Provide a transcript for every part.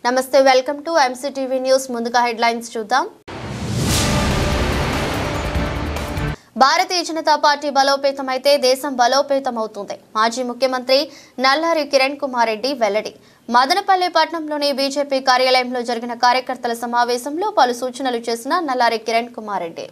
నమస్తే welcome to MCTV news ముందుగా headlines చూద్దాం భారతీయ జనతా పార్టీ బలోపేతమైతే దేశం బలోపేతమవుతుంది మాజీ ముఖ్యమంత్రి నల్లారి కిరణ్ కుమార్ రెడ్డి వెల్లడి మదనపల్లి పట్టణంలోని బీజేపీ కార్యాలయంలో జరిగిన కార్యకర్తల సమావేశంలో పలు సూచనలు చేసిన నల్లారి కిరణ్ కుమార్ రెడ్డి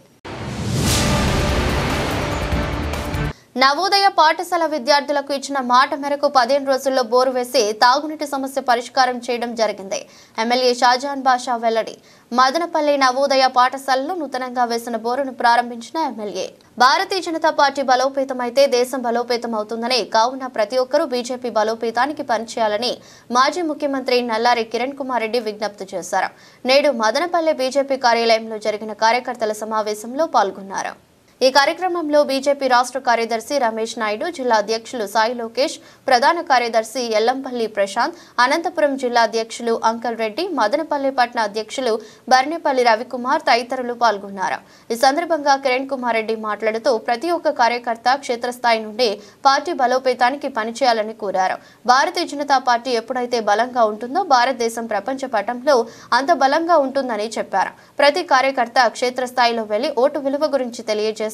నవోదయ పాఠశాల విద్యార్థులకు ఇచ్చిన మాట మేరకు 15 రోజుల్లో బోరు వేసి తాగునీటి సమస్య పరిష్కారం చేయడం జరిగింది ఎమ్మెల్యే షాజహాన్ బాషా వెల్లడి మదనపల్లి నవోదయ పాఠశాలలో నూతనంగా వేసిన బోరును ప్రారంభించిన ఎమ్మెల్యే భారతీయ జనతా పార్టీ బలోపేతమైతే దేశం బలోపేతం అవుతుందని కావున ప్రతి ఒక్కరూ బీజేపీ బలోపేతానికి పనిచేయాలని మాజీ ముఖ్యమంత్రి నల్లారి కిరణ్ కుమార్ రెడ్డి విజ్ఞప్తి చేశారు నేడు మదనపల్లి బీజేపీ కార్యాలయంలో జరిగిన కార్యకర్తల సమావేశంలో పాల్గొన్నారు ఈ కార్యక్రమంలో బీజేపీ రాష్ట్ర కార్యదర్శి రమేష్ నాయుడు జిల్లా అధ్యక్షులు సాయి లోకేష్ ప్రధాన కార్యదర్శి ఎల్లంపల్లి ప్రశాంత్ అనంతపురం జిల్లా అధ్యక్షులు అంకల్ రెడ్డి మదనపల్లి పట్టణ అధ్యక్షులు బర్నేపల్లి రవికుమార్ తదితరులు పాల్గొన్నారు ఈ సందర్భంగా కిరణ్ కుమార్ రెడ్డి మాట్లాడుతూ ప్రతి ఒక్క కార్యకర్త క్షేత్రస్థాయి నుండి పార్టీ బలోపేతానికి పనిచేయాలని కోరారు భారతీయ జనతా పార్టీ ఎప్పుడైతే బలంగా ఉంటుందో భారతదేశం ప్రపంచ పటంలో అంత బలంగా ఉంటుందని చెప్పారు ప్రతి కార్యకర్త క్షేత్రస్థాయిలో వెళ్లి ఓటు విలువ గురించి తెలియజేసి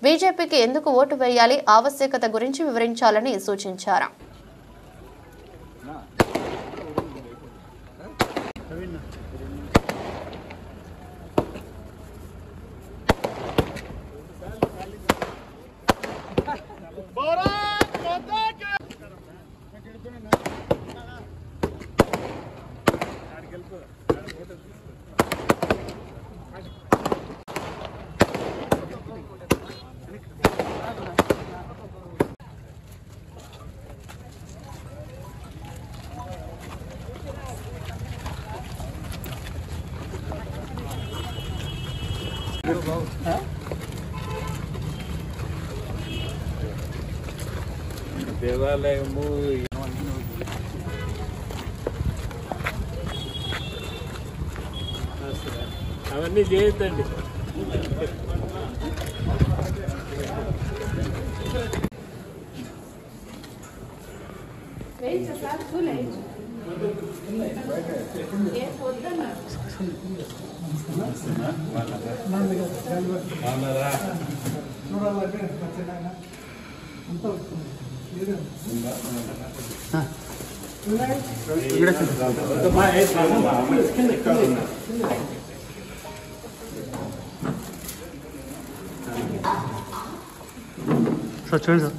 బీజేపీకి ఎందుకు ఓటు వేయాలి ఆవశ్యకత గురించి వివరించాలని సూచించారు దేవాలయము అవన్నీ చేయొద్దండి సార్ చూడండి సార్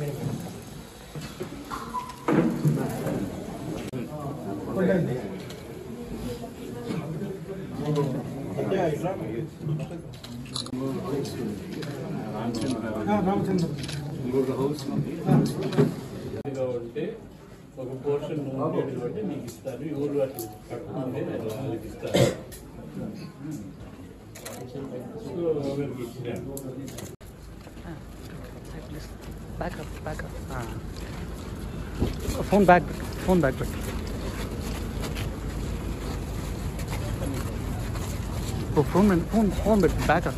ఉంటే ఒక పోర్షన్ బట్టి నీకు ఇస్తారు ఎవరు అటు కట్టుకుంటే వాళ్ళకి ఇస్తారు ఒకరికి ఇచ్చినారు ఫోన్ బ్యాక్ పెట్టు ఫోన్ పెట్టు బ్యాక్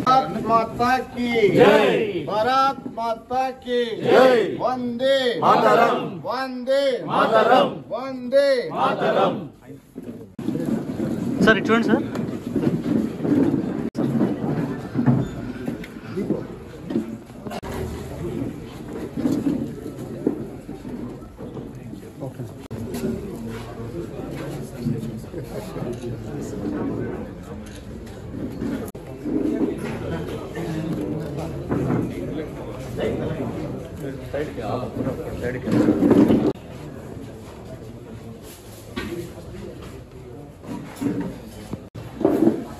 भारत माता की जय भारत माता की जय वंदे मातरम वंदे मातरम वंदे मातरम సార్ ఇటు చూడండి సార్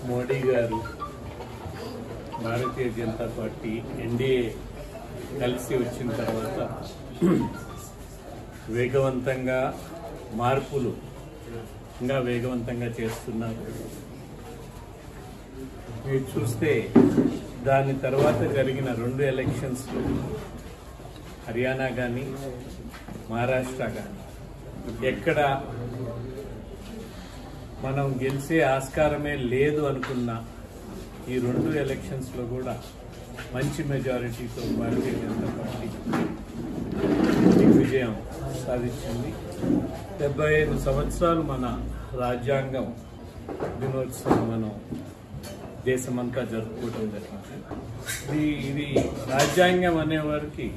మోడీ గారు భారతీయ జనతా పార్టీ ఎన్డీఏ కలిసి వచ్చిన తర్వాత వేగవంతంగా మార్పులు ఇంకా వేగవంతంగా చేస్తున్నారు మీరు చూస్తే దాని తర్వాత జరిగిన 2 ఎలక్షన్స్లో హర్యానా కానీ మహారాష్ట్ర కానీ ఎక్కడ మనం గెలిచే ఆస్కారమే లేదు అనుకున్న ఈ 2 ఎలక్షన్స్లో కూడా మంచి మెజారిటీతో భారతీయ జనతా పార్టీ దిగ్విజయం సాధించింది. 75 సంవత్సరాలు మన రాజ్యాంగం దినోత్సవం మనం దేశమంతా జరుపుకోవడం జరిగింది. ఇది రాజ్యాంగం అనేవారికి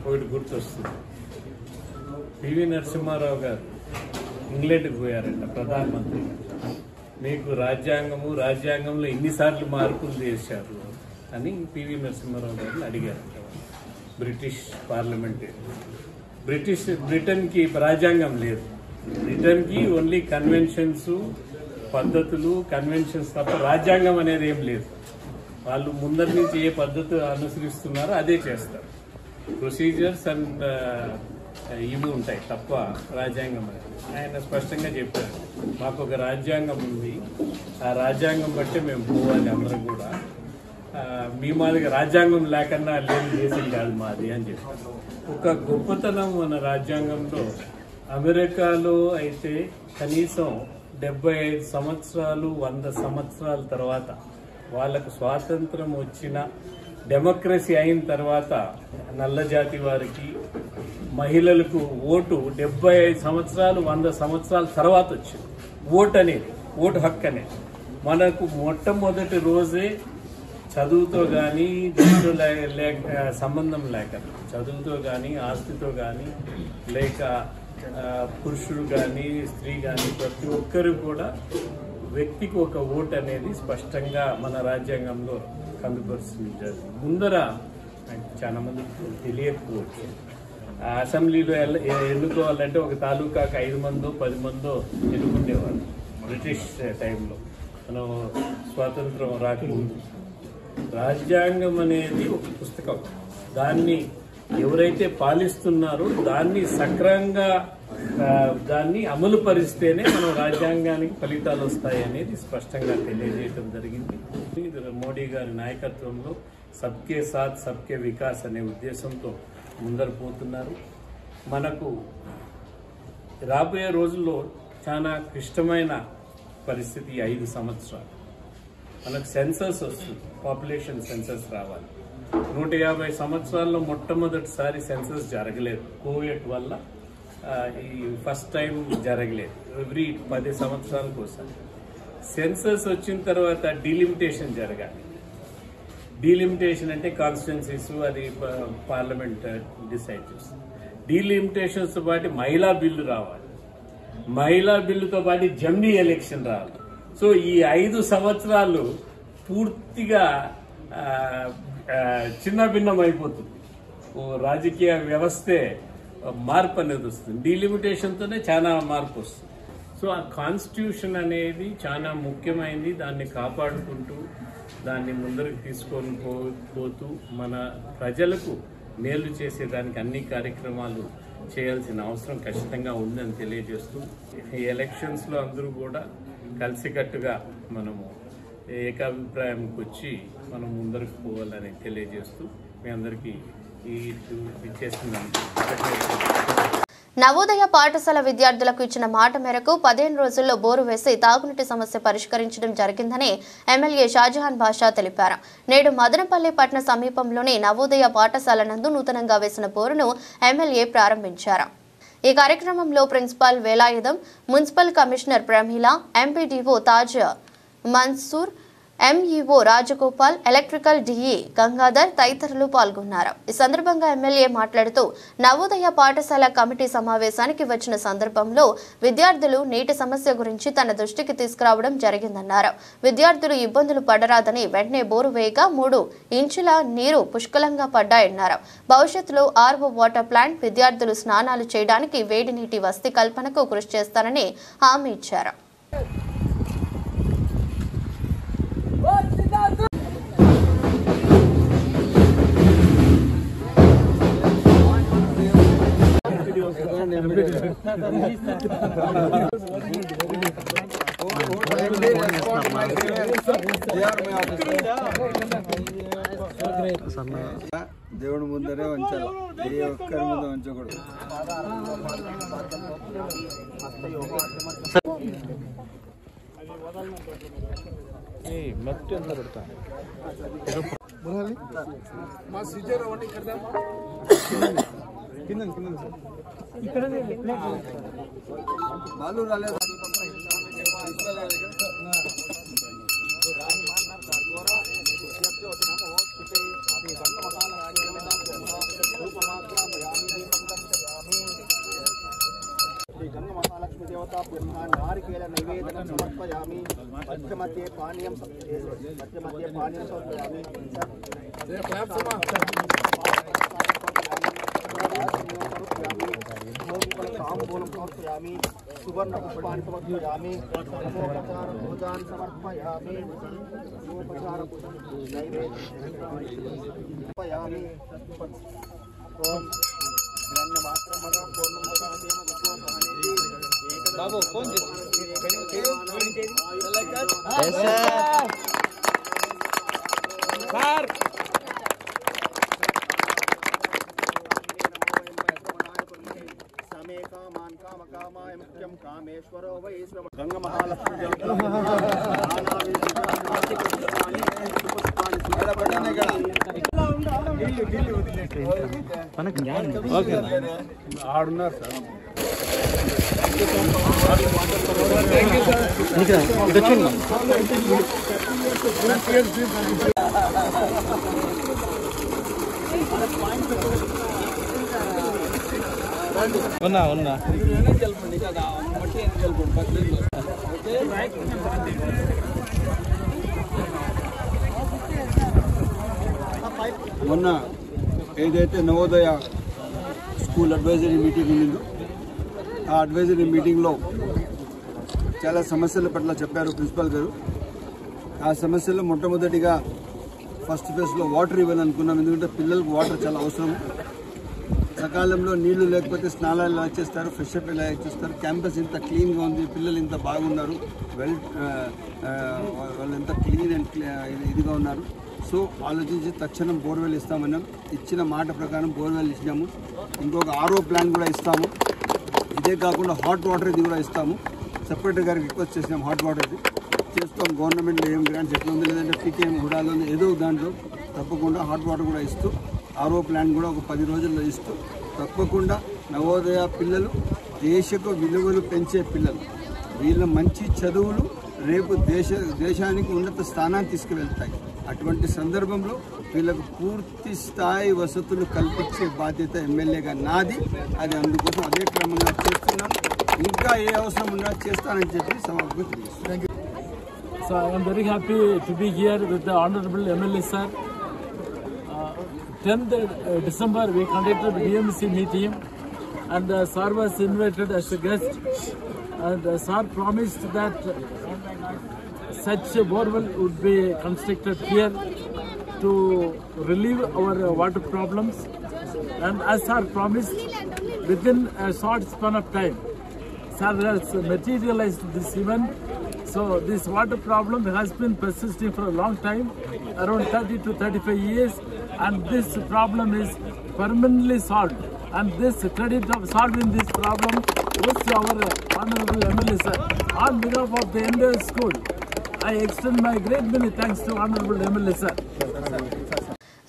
ఒకటి గుర్తొస్తుంది. పివి నరసింహారావు గారు ఇంగ్లాండ్కి పోయారంట ప్రధానమంత్రి. మీకు రాజ్యాంగంలో ఎన్నిసార్లు మార్పులు చేశారు అని పివి నరసింహారావు గారిని అడిగారంట బ్రిటిష్ పార్లమెంట్. బ్రిటన్కి రాజ్యాంగం లేదు. బ్రిటన్కి ఓన్లీ కన్వెన్షన్స్, పద్ధతులు, కన్వెన్షన్స్ తప్ప రాజ్యాంగం అనేది ఏం లేదు. వాళ్ళు ముందరి నుంచి ఏ పద్ధతి అనుసరిస్తున్నారో అదే చేస్తారు. ప్రొసీజర్స్ అండ్ ఇవి ఉంటాయి తప్ప రాజ్యాంగం అనేది. ఆయన స్పష్టంగా చెప్పారు, మాకు ఒక రాజ్యాంగం ఉంది, ఆ రాజ్యాంగం బట్టే మేము పోవాలి అందరం కూడా. మీ మాదిగా రాజ్యాంగం లేకుండా లేని దేశం కాదు మాది అని చెప్పారు. ఒక గొప్పతనం మన రాజ్యాంగంలో, అమెరికాలో అయితే కనీసం 75 సంవత్సరాలు 100 సంవత్సరాల తర్వాత వాళ్ళకు స్వాతంత్రం వచ్చిన, డెమోక్రసీ అయిన తర్వాత నల్ల జాతి వారికి, మహిళలకు ఓటు 75 సంవత్సరాలు 100 సంవత్సరాల తర్వాత వచ్చింది. ఓటు హక్కు అనేది మనకు మొట్టమొదటి రోజే చదువుతో కానీ దీంతో సంబంధం లేక, చదువుతో కానీ ఆస్తితో కానీ లేక పురుషుడు కానీ స్త్రీ కానీ ప్రతి ఒక్కరు కూడా వ్యక్తికి ఒక ఓటు అనేది స్పష్టంగా మన రాజ్యాంగంలో కందుపరుస్తుంది. ముందర చాలా మంది తెలియకపోవచ్చు. అసెంబ్లీలో ఎన్నుకోవాలంటే ఒక తాలూకాకు 5 మందో 10 మందో ఎన్నుకునేవాళ్ళు బ్రిటిష్ టైంలో, మనం స్వాతంత్రం రాకముందు. రాజ్యాంగం అనేది ఒక పుస్తకం. దాన్ని ఎవరైతే పాలిస్తున్నారో దాన్ని సక్రమంగా దాన్ని అమలు పరిస్తేనే మనం రాజ్యాంగానికి ఫలితాలు వస్తాయి అనేది స్పష్టంగా తెలియజేయడం జరిగింది. మోడీ గారి నాయకత్వంలో సబ్కే సాత్ సబ్కే వికాస్ అనే ఉద్దేశంతో ముందరు పోతున్నారు. మనకు రాబోయే రోజుల్లో చాలా క్లిష్టమైన పరిస్థితి 5 సంవత్సరాలు. మనకు సెన్సస్ వస్తుంది, పాపులేషన్ సెన్సస్ రావాలి. 150 సంవత్సరాల్లో మొట్టమొదటిసారి సెన్సస్ జరగలేదు. కోవిడ్ వల్ల ఈ ఫస్ట్ టైం జరగలేదు. ఎవ్రీ 10 సంవత్సరాలకు ఒకసారి సెన్సస్ వచ్చిన తర్వాత డీలిమిటేషన్ జరగాలి. డీలిమిటేషన్ అంటే కాన్స్టిట్యున్సీస్, అది పార్లమెంట్ డిసైడ్ చేస్తుంది. డీలిమిటేషన్స్ తో పాటు మహిళా బిల్లు రావాలి. మహిళా బిల్లుతో పాటు జమినీ ఎలక్షన్ రావాలి. సో ఈ 5 సంవత్సరాలు పూర్తిగా చిన్న భిన్నం అయిపోతుంది. రాజకీయ వ్యవస్థే మార్పు అనేది వస్తుంది. డీలిమిటేషన్తోనే చాలా మార్పు వస్తుంది. సో ఆ కాన్స్టిట్యూషన్ అనేది చాలా ముఖ్యమైనది. దాన్ని కాపాడుకుంటూ దాన్ని ముందరికి తీసుకొని పోతూ మన ప్రజలకు మేలు చేసేదానికి అన్ని కార్యక్రమాలు చేయాల్సిన అవసరం ఖచ్చితంగా ఉందని తెలియజేస్తూ, ఈ ఎలక్షన్స్లో అందరూ కూడా కలిసికట్టుగా మనము ఏకాభిప్రాయంకి వచ్చి మనం ముందరకు పోవాలని తెలియజేస్తూ మీ అందరికీ ఈ చేస్తున్నాను. నవోదయ పాఠశాల విద్యార్థులకు ఇచ్చిన మాట మేరకు 15 రోజుల్లో బోరు వేసి తాగునీటి సమస్య పరిష్కరించడం జరిగిందని ఎమ్మెల్యే షాజహాన్ బాషా తెలిపారు. నేడు మదనపల్లి పట్టణ సమీపంలోని నవోదయ పాఠశాల నందు నూతనంగా వేసిన బోరును ఎమ్మెల్యే ప్రారంభించారు. ఈ కార్యక్రమంలో principal Velayudham, municipal commissioner Pramila, MPDO Taj Mansoor, MEO Rajagopal, electrical DE Gangadhar తదితరులు పాల్గొన్నారు. ఈ సందర్భంగా ఎమ్మెల్యే మాట్లాడుతూ నవోదయ పాఠశాల కమిటీ సమావేశానికి వచ్చిన సందర్భంలో విద్యార్థులు నీటి సమస్య గురించి తన దృష్టికి తీసుకురావడం జరిగిందన్నారు. విద్యార్థులు ఇబ్బందులు పడరాదని వెంటనే బోరు వేయగా 3 ఇంచుల నీరు పుష్కలంగా పడ్డాయన్నారు. భవిష్యత్తులో ఆర్ఓ వాటర్ ప్లాంట్, విద్యార్థులు స్నానాలు చేయడానికి వేడి నీటి వసతి కల్పనకు కృషి చేస్తారని హామీ ఇచ్చారు. దేవుడి ముందరే ఉంచాలి, ఏ ఒక్కరి ముందు ఉంచకూడదు. బాలు రాలేదు गंगमहालक्ष्मी देवता नारिकेल नैवेद्यं समर्पयामि मध्य पानीयं समर्पयामि ताम्बूलं समर्पयामि सुवर्णपुष्पाणि समर्पयामि भोजान् समर्पयामि नैवेद्यं बाबू कौन समे कामान् कामकामाय मुख्यं कामेश्वरो वै गंगमहालक्ष्मी ఆడున్నారు సార్ ఉన్నా మొన్న ఏదైతే నవోదయ స్కూల్ అడ్వైజరీ మీటింగ్ ఉండిందో ఆ అడ్వైజరీ మీటింగ్లో చాలా సమస్యల పట్ల చెప్పారు ప్రిన్సిపల్ గారు. ఆ సమస్యలు మొట్టమొదటిగా ఫస్ట్ ఫేజ్లో వాటర్ ఇవ్వాలనుకున్నాం. ఎందుకంటే పిల్లలకు వాటర్ చాలా అవసరం. సకాలంలో నీళ్లు లేకపోతే స్నానాలు ఎలా చేస్తారు, ఫ్రెష్ అప్ ఎలా చేస్తారు. క్యాంపస్ ఇంత క్లీన్గా ఉంది, పిల్లలు ఇంత బాగున్నారు, వాళ్ళు ఎంత క్లీన్ అండ్ ఇదిగా ఉన్నారు. సో ఆలోచించి తక్షణం బోర్వెల్ ఇస్తామన్నాం. ఇచ్చిన మాట ప్రకారం బోర్వెల్ ఇచ్చినాము. ఇంకొక ఆర్ఓ ప్లాన్ కూడా ఇస్తాము. ఇదే కాకుండా హాట్ వాటర్ ఇది కూడా ఇస్తాము. సెక్రటరీ గారికి రిక్వెస్ట్ చేసినాం హాట్ వాటర్ది చేస్తాం. గవర్నమెంట్లో ఏం గ్రాంట్స్ ఎట్లా ఉంది, లేదంటే పీకేఎం హుడాలో ఏదో దాంట్లో తప్పకుండా హాట్ వాటర్ కూడా ఇస్తూ ఆర్ఓ ప్లాన్ కూడా ఒక 10 రోజుల్లో ఇస్తూ తప్పకుండా నవోదయ పిల్లలు దేశకు విలువలు పెంచే పిల్లలు. వీళ్ళ మంచి చదువులు రేపు దేశానికి ఉన్నత స్థానాన్ని తీసుకువెళ్తాయి. అటువంటి సందర్భంలో వీళ్ళకు పూర్తి స్థాయి వసతులు కల్పించే బాధ్యత ఎమ్మెల్యేగా నాది. అది అందుకోసం అదే క్రమంగా చేస్తున్నాను. ఇంకా ఏ అవసరం ఉన్నా చేస్తానని చెప్పి సభకు తెలియజేస్తున్నాను. So I am very happy to be here with the Honorable MLA sir. 10th December we conducted BMC meeting and sir was invited as a guest and sir promised that such a borewell would be constructed here to relieve our water problems, and as sir promised within a short span of time sir has materialized this event. So this water problem has been persisting for a long time, around 30 to 35 years, and this problem is permanently solved. And this credit of solving this problem goes to our Honorable MLA sir. On behalf of the entire school, I extend my great many thanks to Honorable MLA sir.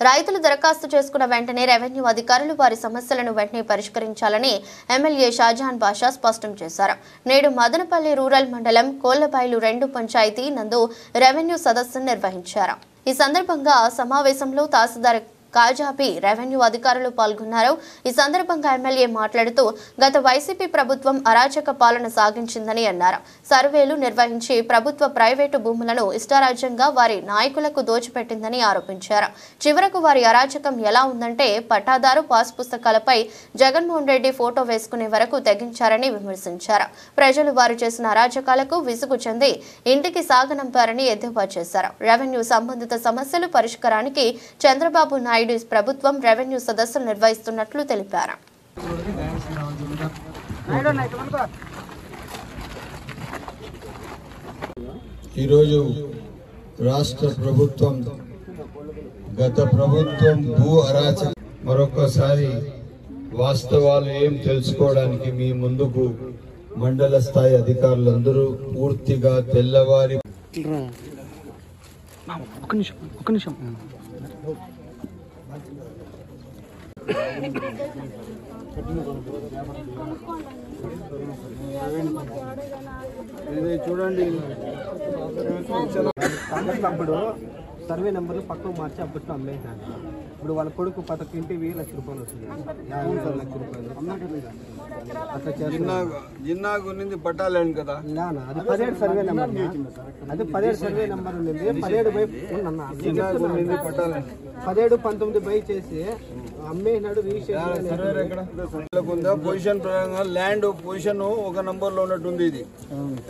రైతులు దరఖాస్తు చేసుకున్న వెంటనే revenue అధికారులు వారి సమస్యలను వెంటనే పరిష్కరించాలని MLA Shahjahan బాషా స్పష్టం చేశారు. నేడు మదనపల్లి రూరల్ మండలం కోళ్లబైలు 2 పంచాయతీ నందు రెవెన్యూ సదస్సును నిర్వహించారు. ఈ సందర్భంగా సమావేశంలో తహసీల్దార్ కాజాబీ రెవెన్యూ అధికారులు పాల్గొన్నారు. ఈ సందర్భంగా ఎమ్మెల్యే మాట్లాడుతూ గత వైసీపీ ప్రభుత్వం అరాచక పాలన సాగించిందని అన్నారు. సర్వేలు నిర్వహించి ప్రభుత్వ ప్రైవేటు భూములను ఇష్టారాజ్యంగా వారి నాయకులకు దోచిపెట్టిందని ఆరోపించారు. చివరకు వారి అరాచకం ఎలా ఉందంటే పట్టాదారు పాస్ పుస్తకాలపై జగన్మోహన్ రెడ్డి ఫోటో వేసుకునే వరకు తెగించారని విమర్శించారు. ప్రజలు వారు చేసిన అరాచకాలకు విసుగు చెంది ఇంటికి సాగనంపారని ఎద్దేవా చేశారు. రెవెన్యూ సంబంధిత సమస్యలు పరిష్కారానికి చంద్రబాబు నాయుడు ప్రభుత్వం రెవెన్యూ సదస్సులు నిర్వహిస్తున్నట్లు తెలిపారు. ఈరోజు రాష్ట్ర ప్రభుత్వం గత ప్రభుత్వం భూ అరాచక మరొకసారి వాస్తవాలు ఏం తెలుసుకోవడానికి మీ ముందుకు మండల స్థాయి అధికారులందరూ పూర్తిగా తెల్లవారి ఒక్క నిమిషం ఇది చూడండి అప్పుడు సర్వే నెంబర్లు పక్కకు మార్చి అప్పట్లో అమ్మేసాను. ఇప్పుడు వాళ్ళ కొడుకు పదకొంటి 1,000 లక్ష రూపాయలు వస్తుంది, 50 లక్ష రూపాయలు అట్లా చేస్తున్నారు. జిన్నాకు ఉన్నది పట్టాలేను కదా, అది 17 సర్వే నెంబర్, అది 17 సర్వే నెంబర్ ఉంది. 17 బై 17-19 బై చేసి అమ్మేసినాడు. రిజిస్ట్రేషన్ పొజిషన్ ప్రకారంగా ల్యాండ్ పొజిషన్ ఒక నంబర్ లో ఉన్నట్టుంది. ఇది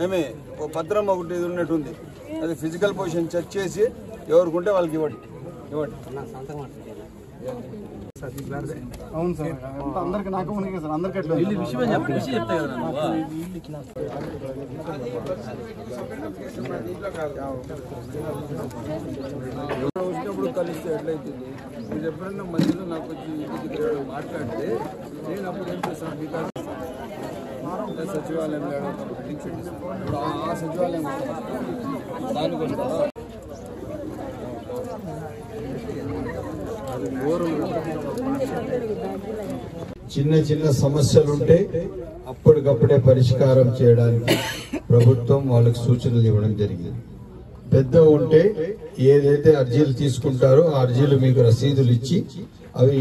ఏమే ఒక పత్రం ఒకటి ఉన్నట్టుంది. అది ఫిజికల్ పొజిషన్ చెక్ చేసి ఎవరికి వాళ్ళకి ఇవ్వండి. అవును సార్, అందరికి నాకు ఉన్నాయి సార్, అందరికి ఎట్లా వచ్చినప్పుడు కలిస్తే ఎట్లయితుంది. మీరు ఎప్పుడన్నా మధ్యలో నాకు వచ్చి మాట్లాడితే నేను అప్పుడు ఏం చేస్తాను, మీకు సచివాలయం ఆ సచివాలయం దానికి చిన్న సమస్యలుంటే అప్పటికప్పుడే పరిష్కారం చేయడానికి ప్రభుత్వం వాళ్ళకి సూచనలు ఇవ్వడం జరిగింది. పెద్ద ఉంటే ఏదైతే అర్జీలు తీసుకుంటారో ఆ అర్జీలు మీకు రసీదులు ఇచ్చి అవి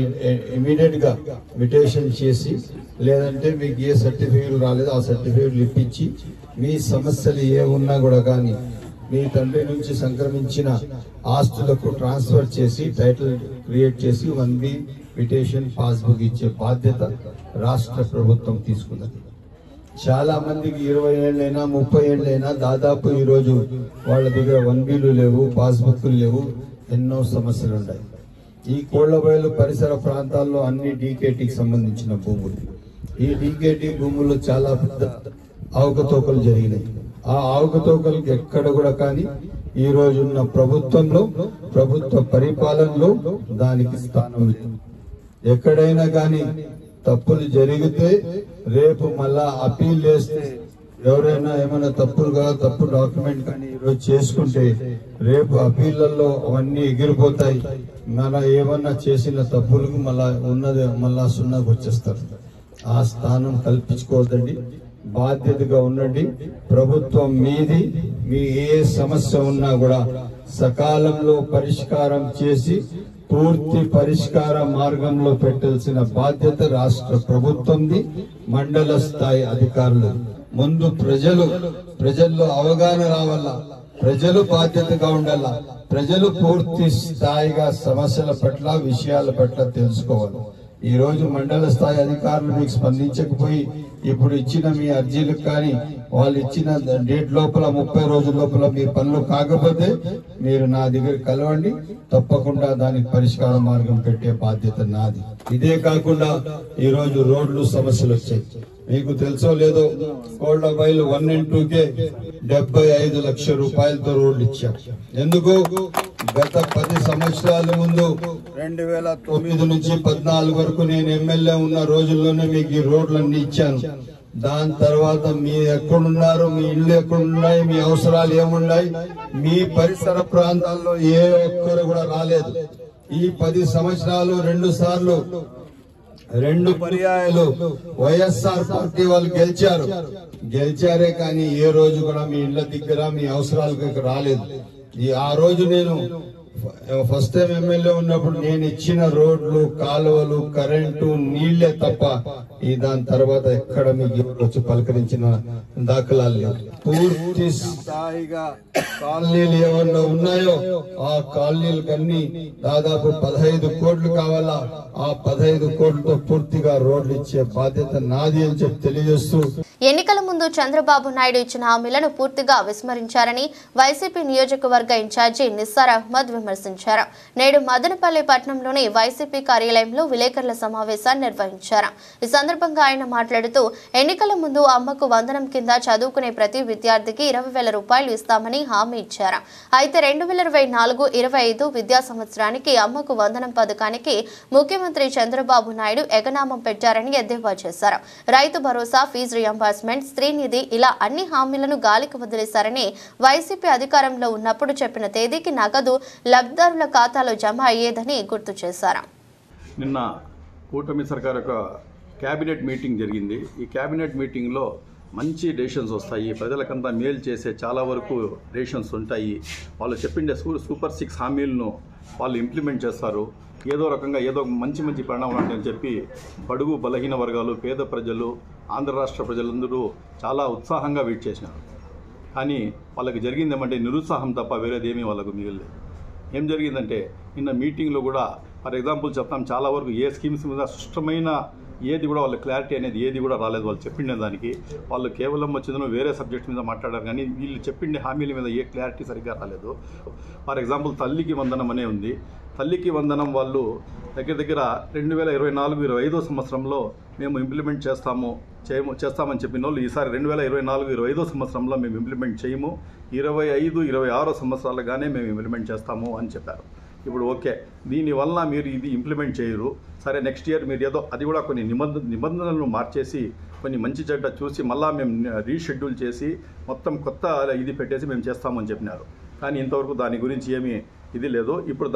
ఇమీడియట్ గా మిటేషన్ చేసి, లేదంటే మీకు ఏ సర్టిఫికేట్ రాలేదో ఆ సర్టిఫికేట్లు ఇప్పించి మీ సమస్యలు ఏ ఉన్నా కూడా కానీ మీ తండ్రి నుంచి సంక్రమించిన ఆస్తులకు ట్రాన్స్ఫర్ చేసి టైటిల్ క్రియేట్ చేసి 1B పిటిషన్ పాస్బుక్ ఇచ్చే బాధ్యత రాష్ట్ర ప్రభుత్వం తీసుకున్నది. చాలా మందికి 20 ఏళ్ళైనా 30 ఏళ్ళైనా దాదాపు ఈ రోజు వాళ్ళ దగ్గర 1Bలు లేవు, పాస్బుక్లు లేవు, ఎన్నో సమస్యలు ఉన్నాయి. ఈ కోళ్లబయలు పరిసర ప్రాంతాల్లో అన్ని డీకేటీకి సంబంధించిన భూములు. ఈ డీకేటీ భూముల్లో చాలా పెద్ద అవకతవకలు జరిగినాయి. ఆ అవకతవకలకు ఎక్కడ కూడా కానీ ఈ రోజున్న ప్రభుత్వంలో, ప్రభుత్వ పరిపాలనలో దానికి స్థానం లేదు. ఎక్కడైనా కానీ తప్పులు జరిగితే రేపు మళ్ళా అపీల్ చేస్తే ఎవరైనా ఏమైనా తప్పు డాక్యుమెంట్ కానీ ఈరోజు చేసుకుంటే రేపు అపీళ్లలో అవన్నీ ఎగిరిపోతాయి. మన ఏమన్నా చేసిన తప్పులకు మళ్ళా సున్నాకు వచ్చేస్తారు. ఆ స్థానం కల్పించుకోవద్దండి, బాధ్యతగా ఉండండి. ప్రభుత్వం మీది, మీ ఏ సమస్య ఉన్నా కూడా సకాలంలో పరిష్కారం చేసి పూర్తి పరిష్కార మార్గంలో పెట్టాల్సిన బాధ్యత రాష్ట్ర ప్రభుత్వంది, మండల స్థాయి అధికారులు. ముందు ప్రజల్లో అవగాహన రావాలా, ప్రజలు బాధ్యతగా ఉండాలా, ప్రజలు పూర్తి స్థాయిగా సమస్యల పట్ల, విషయాల పట్ల తెలుసుకోవాలి. ఈ రోజు మండల స్థాయి అధికారులు మీకు స్పందించకపోయి ఇప్పుడు ఇచ్చిన మీ అర్జీలకు కానీ వాళ్ళు ఇచ్చిన డేట్ లోపల 30 రోజుల లోపల మీ పనులు కాకపోతే మీరు నా దగ్గర కలవండి, తప్పకుండా దానికి పరిష్కార మార్గం పెట్టే బాధ్యత నాది. ఇదే కాకుండా ఈ రోజు రోడ్లు సమస్యలు వచ్చాయి. మీకు తెలుసో లేదో, కోళ్లబయలు 1 and 2కే 75 లక్షల రూపాయలతో రోడ్లు ఇచ్చాం. ఎందుకు? గత 10 సంవత్సరాల ముందు 2009 నుంచి 14 వరకు నేను ఎమ్మెల్యే ఉన్న రోజుల్లోనే మీకు ఈ రోడ్లన్నీ ఇచ్చాను. దాని తర్వాత మీ ఎక్కడున్నారు, మీ ఇళ్ళు ఎక్కడున్నాయి, మీ అవసరాలు ఏమున్నాయి, మీ పరిసర ప్రాంతాల్లో ఏ ఒక్కరు కూడా రాలేదు. ఈ 10 సంవత్సరాలు 2 పర్యాయాలు వైఎస్ఆర్ పార్టీ వాళ్ళు గెలిచారే కానీ ఏ రోజు కూడా మీ ఇళ్ల దగ్గర మీ అవసరాలకు రాలేదు. ఆ రోజు నేను ఫస్ట్ టైం ఎమ్మెల్యే ఉన్నప్పుడు నేను ఇచ్చిన రోడ్లు, కాలువలు, కరెంటు, నీళ్లే తప్ప దాని తర్వాత ఎక్కడ మీకు వచ్చి పలకరించిన దాఖలాలు లేవు. పూర్తి స్థాయిగా కాలనీలు ఏమన్నా ఉన్నాయో ఆ కాలనీలకన్నీ దాదాపు 15 కోట్లు కావాలా. ఆ 15 కోట్లతో పూర్తిగా రోడ్లు ఇచ్చే బాధ్యత నాది అని చెప్పి తెలియజేస్తూ, ఎన్నికల ముందు చంద్రబాబు నాయుడు ఇచ్చిన హామీలను పూర్తిగా విస్మరించారని వైసీపీ నియోజకవర్గ ఇన్ఛార్జి నిస్సార్ అహ్మద్ విమర్శించారు. నేడు మదనపల్లి పట్టణంలోని వైసీపీ కార్యాలయంలో విలేకరుల సమావేశాన్ని నిర్వహించారు. ఈ సందర్భంగా ఆయన మాట్లాడుతూ, ఎన్నికల ముందు అమ్మకు వందనం కింద చదువుకునే ప్రతి విద్యార్థికి 20,000 రూపాయలు ఇస్తామని హామీ ఇచ్చారు. అయితే 2024-25 విద్యా సంవత్సరానికి అమ్మకు వందనం పథకానికి ముఖ్యమంత్రి చంద్రబాబు నాయుడు ఎగనామం పెట్టారని ఎద్దేవా చేశారు. Rythu Bharosa, fee reimbursement, reimbursement, Stree Nidhi ఇలా అన్ని హామీలను గాలికి వదిలేశారని వైసీపీ అధికారంలో ఉన్నప్పుడు చెప్పిన తేదీకి నగదు లబ్ధిదారుల ఖాతాలో జమ అయ్యేదని గుర్తు చేశారు. నిన్న కూటమి సర్కార్ యొక్క క్యాబినెట్ మీటింగ్ జరిగింది. ఈ క్యాబినెట్ మీటింగ్లో మంచి డెసిషన్స్ వస్తాయి, ప్రజలకంతా మేలు చేసే చాలా వరకు డెసిషన్స్ ఉంటాయి. వాళ్ళు చెప్పిండే సూపర్ 6 హామీలను వాళ్ళు ఇంప్లిమెంట్ చేస్తారు. ఏదో రకంగా ఏదో మంచి పరిణామాలు ఉంటాయని చెప్పి బడుగు బలహీన వర్గాలు, పేద ప్రజలు, ఆంధ్ర రాష్ట్ర ప్రజలందరూ చాలా ఉత్సాహంగా వెయిట్ చేసినారు. కానీ వాళ్ళకి జరిగింది ఏమంటే నిరుత్సాహం తప్ప వేరేదేమీ వాళ్ళకు మిగిలేదు. ఏం జరిగిందంటే నిన్న మీటింగ్లో కూడా ఫర్ ఎగ్జాంపుల్ చెప్తాం, చాలా వరకు ఏ స్కీమ్స్ మీద స్పష్టమైన ఏది కూడా వాళ్ళ క్లారిటీ అనేది ఏది కూడా రాలేదు. వాళ్ళు చెప్పిండే దానికి వాళ్ళు కేవలం వచ్చిందో వేరే సబ్జెక్ట్ మీద మాట్లాడారు, కానీ వీళ్ళు చెప్పిండే హామీల మీద ఏ క్లారిటీ సరిగ్గా రాలేదు. ఫర్ ఎగ్జాంపుల్ తల్లికి వందనం అనే ఉంది. తల్లికి వందనం వాళ్ళు దగ్గర 2024-25 సంవత్సరంలో మేము ఇంప్లిమెంట్ చేస్తామని చెప్పిన వాళ్ళు ఈసారి 2024-25 సంవత్సరంలో మేము ఇంప్లిమెంట్ చేయము, 25-26 సంవత్సరాలుగానే మేము ఇంప్లిమెంట్ చేస్తాము అని చెప్పారు. ఇప్పుడు ఓకే, దీనివల్ల మీరు ఇది ఇంప్లిమెంట్ చేయరు, సరే నెక్స్ట్ ఇయర్ మీరు ఏదో అది కూడా కొన్ని నిబంధనలను మార్చేసి కొన్ని మంచి చెడ్డ చూసి మళ్ళీ మేము రీషెడ్యూల్ చేసి మొత్తం కొత్త ఇది పెట్టేసి మేము చేస్తామని చెప్పినారు. కానీ ఇంతవరకు దాని గురించి ఏమీ ఇది లేదు. ఇప్పుడు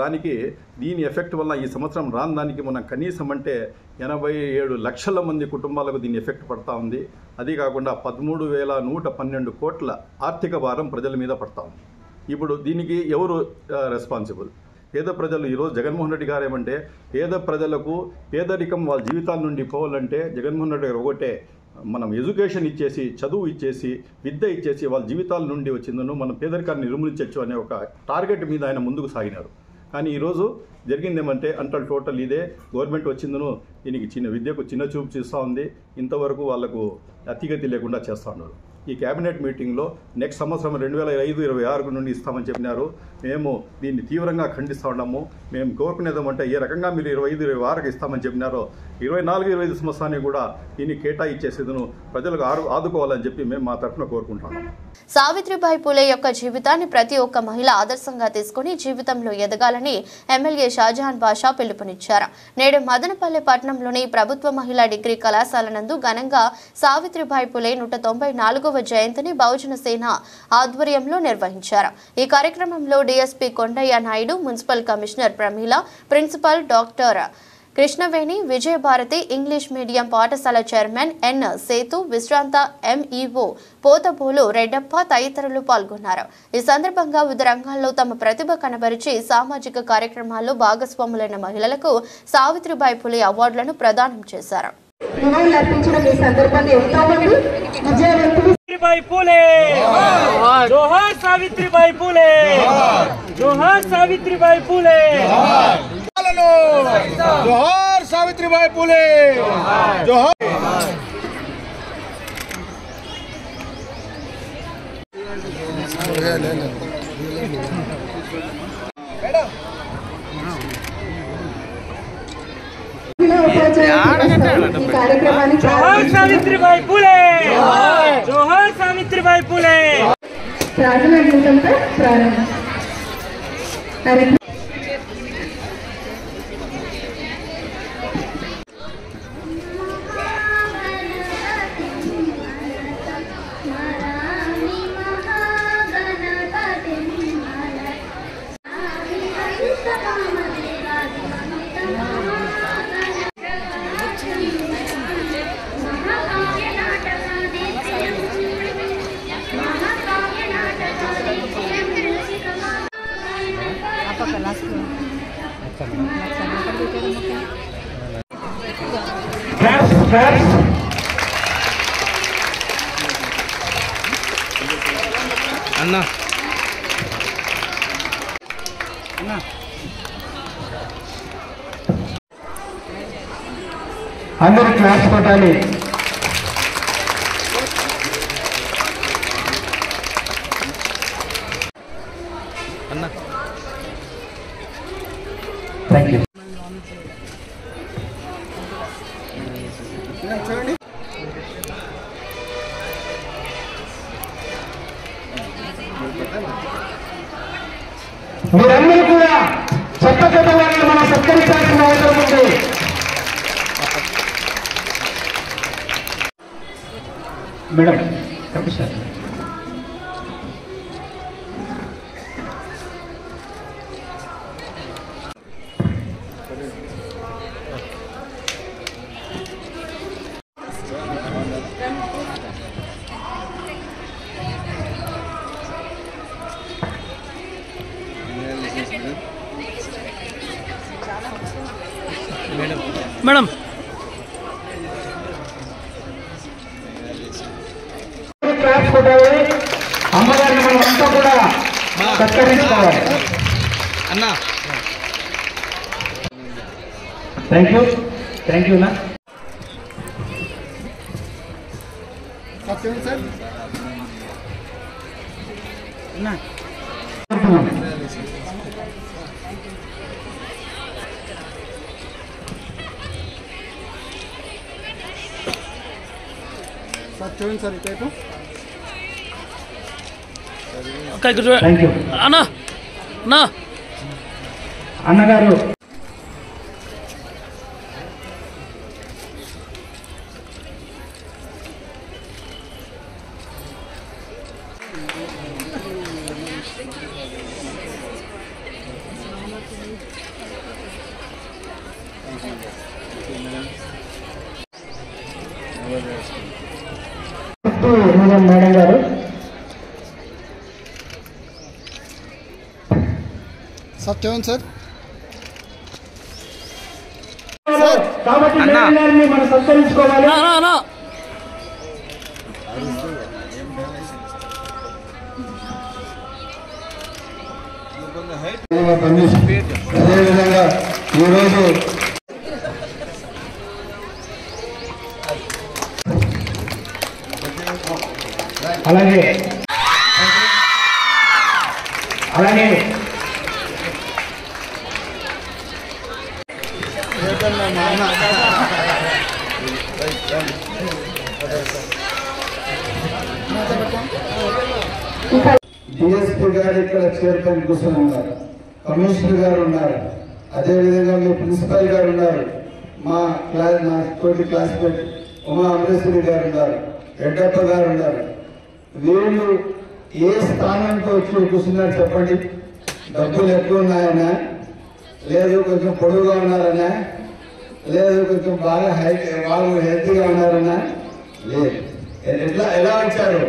దీని ఎఫెక్ట్ వల్ల ఈ సంవత్సరం రాని దానికి మనం కనీసం అంటే 87 లక్షల మంది కుటుంబాలకు దీని ఎఫెక్ట్ పడతా ఉంది. అది కాకుండా 13,112 కోట్ల ఆర్థిక భారం ప్రజల మీద పడతా ఉంది. ఇప్పుడు దీనికి ఎవరు రెస్పాన్సిబుల్? పేద ప్రజలు. ఈరోజు జగన్మోహన్ రెడ్డి గారు ఏమంటే పేద ప్రజలకు పేదరికం వాళ్ళ జీవితాల నుండి పోవాలంటే జగన్మోహన్ రెడ్డి గారు ఒకటే, మనం ఎడ్యుకేషన్ ఇచ్చేసి, చదువు ఇచ్చేసి, విద్య ఇచ్చేసి వాళ్ళ జీవితాల నుండి వచ్చిందను మనం పేదరికాన్ని నిర్మూలించవచ్చు అనే ఒక టార్గెట్ మీద ఆయన ముందుకు సాగినారు. కానీ ఈరోజు జరిగిందేమంటే టోటల్ ఇదే గవర్నమెంట్ వచ్చిందను దీనికి విద్యకు చిన్న చూపు చూస్తూ ఉంది. ఇంతవరకు వాళ్లకు అతిగతి లేకుండా చేస్తూ ఉన్నారు. ఈ క్యాబినెట్ మీటింగ్లో నెక్స్ట్ సంవత్సరం 2025-26 నుండి ఇస్తామని చెప్పినారు. మేము దీన్ని తీవ్రంగా ఖండిస్తూ ఉన్నాము. మేము కోరుకునేదేమంటే ఏ రకంగా మీరు 25-26 ఇస్తామని చెప్పినారో 24-25 సంవత్సరాన్ని కూడా దీన్ని కేటాయించేసేదను ప్రజలకు ఆదుకోవాలని చెప్పి మేము మా తరఫున కోరుకుంటున్నాము. సావిత్రిబాయి పూలే యొక్క జీవితాన్ని ప్రతి ఒక్క మహిళ ఆదర్శంగా తీసుకుని జీవితంలో ఎదగాలని ఎమ్మెల్యే షాజహాన్ బాషా పిలుపునిచ్చారు. నేడు మదనపల్లె పట్టణంలోని ప్రభుత్వ మహిళా డిగ్రీ కళాశాల నందు ఘనంగా సావిత్రిబాయి పూలే 194వ జయంతిని బహుజన సేన ఆధ్వర్యంలో నిర్వహించారు. ఈ కార్యక్రమంలో DSP Kondaiah Naidu, municipal commissioner Pramila, principal doctor Krishnaveni, Vijayabharathi English medium పాఠశాల చైర్మన్ ఎన్ సేతు, విశ్రాంత ఎంఈఓ పోతబోలు రెడ్డప్ప తదితరులు పాల్గొన్నారు. ఈ సందర్భంగా వివిధ రంగాల్లో తమ ప్రతిభ కనబరిచి సామాజిక కార్యక్రమాల్లో భాగస్వాములైన మహిళలకు సావిత్రిబాయి పూలే అవార్డులను ప్రదానం చేశారు. सावित्रीबाई फुले जोहार सावित्रीबाई फुले जोहार सावित्रीबाई फुले जोहार सावित्रीबाई फुले जोहार जोहार सावित्रीबाई फुले जोहार सावित्रीबाई फुले प्रार्थना गीतम का प्रारंभ अन्ना अंदर class Kotali Anna thank you మీరందరూ కూడా చెత్త చెత్త వారిని మనం సత్కరించాల్సిన అవసరం ఉంది. మేడం కమిషనర్ మేడం క్లాస్ కొట్టాలి. అమ్మగారిని మనం అంతా కూడా సత్కరించుకోవాలి. అన్నా థ్యాంక్ యూ నా థ్యాంక్ యూ అన్నగారు. మేడం గారు సత్యం సార్ కాబట్టి మేడం గారిని మనం సత్కరించుకోవాలి. అదేవిధంగా ఈరోజు అలాగే డిఎస్పీ గారు ఇక్కడ చైర్మన్ కూర్చొని ఉన్నారు, కమిషనర్ గారు ఉన్నారు, అదేవిధంగా మీ ప్రిన్సిపల్ గారు ఉన్నారు, మా తోటి క్లాస్మేట్ ఉమా అమరేశ్వరి గారు ఉన్నారు, రెడ్డప్ప గారు ఉన్నారు. వీళ్ళు ఏ స్థానంతో వచ్చి కూర్చున్నారు చెప్పండి? డబ్బులు ఎక్కువ ఉన్నాయన్నా, లేదు కొంచెం పొడుగుగా ఉన్నారన్నా, లేదు కొంచెం బాగా హెల్తీగా ఉన్నారన్నా, లేదు. ఎలా వచ్చారు?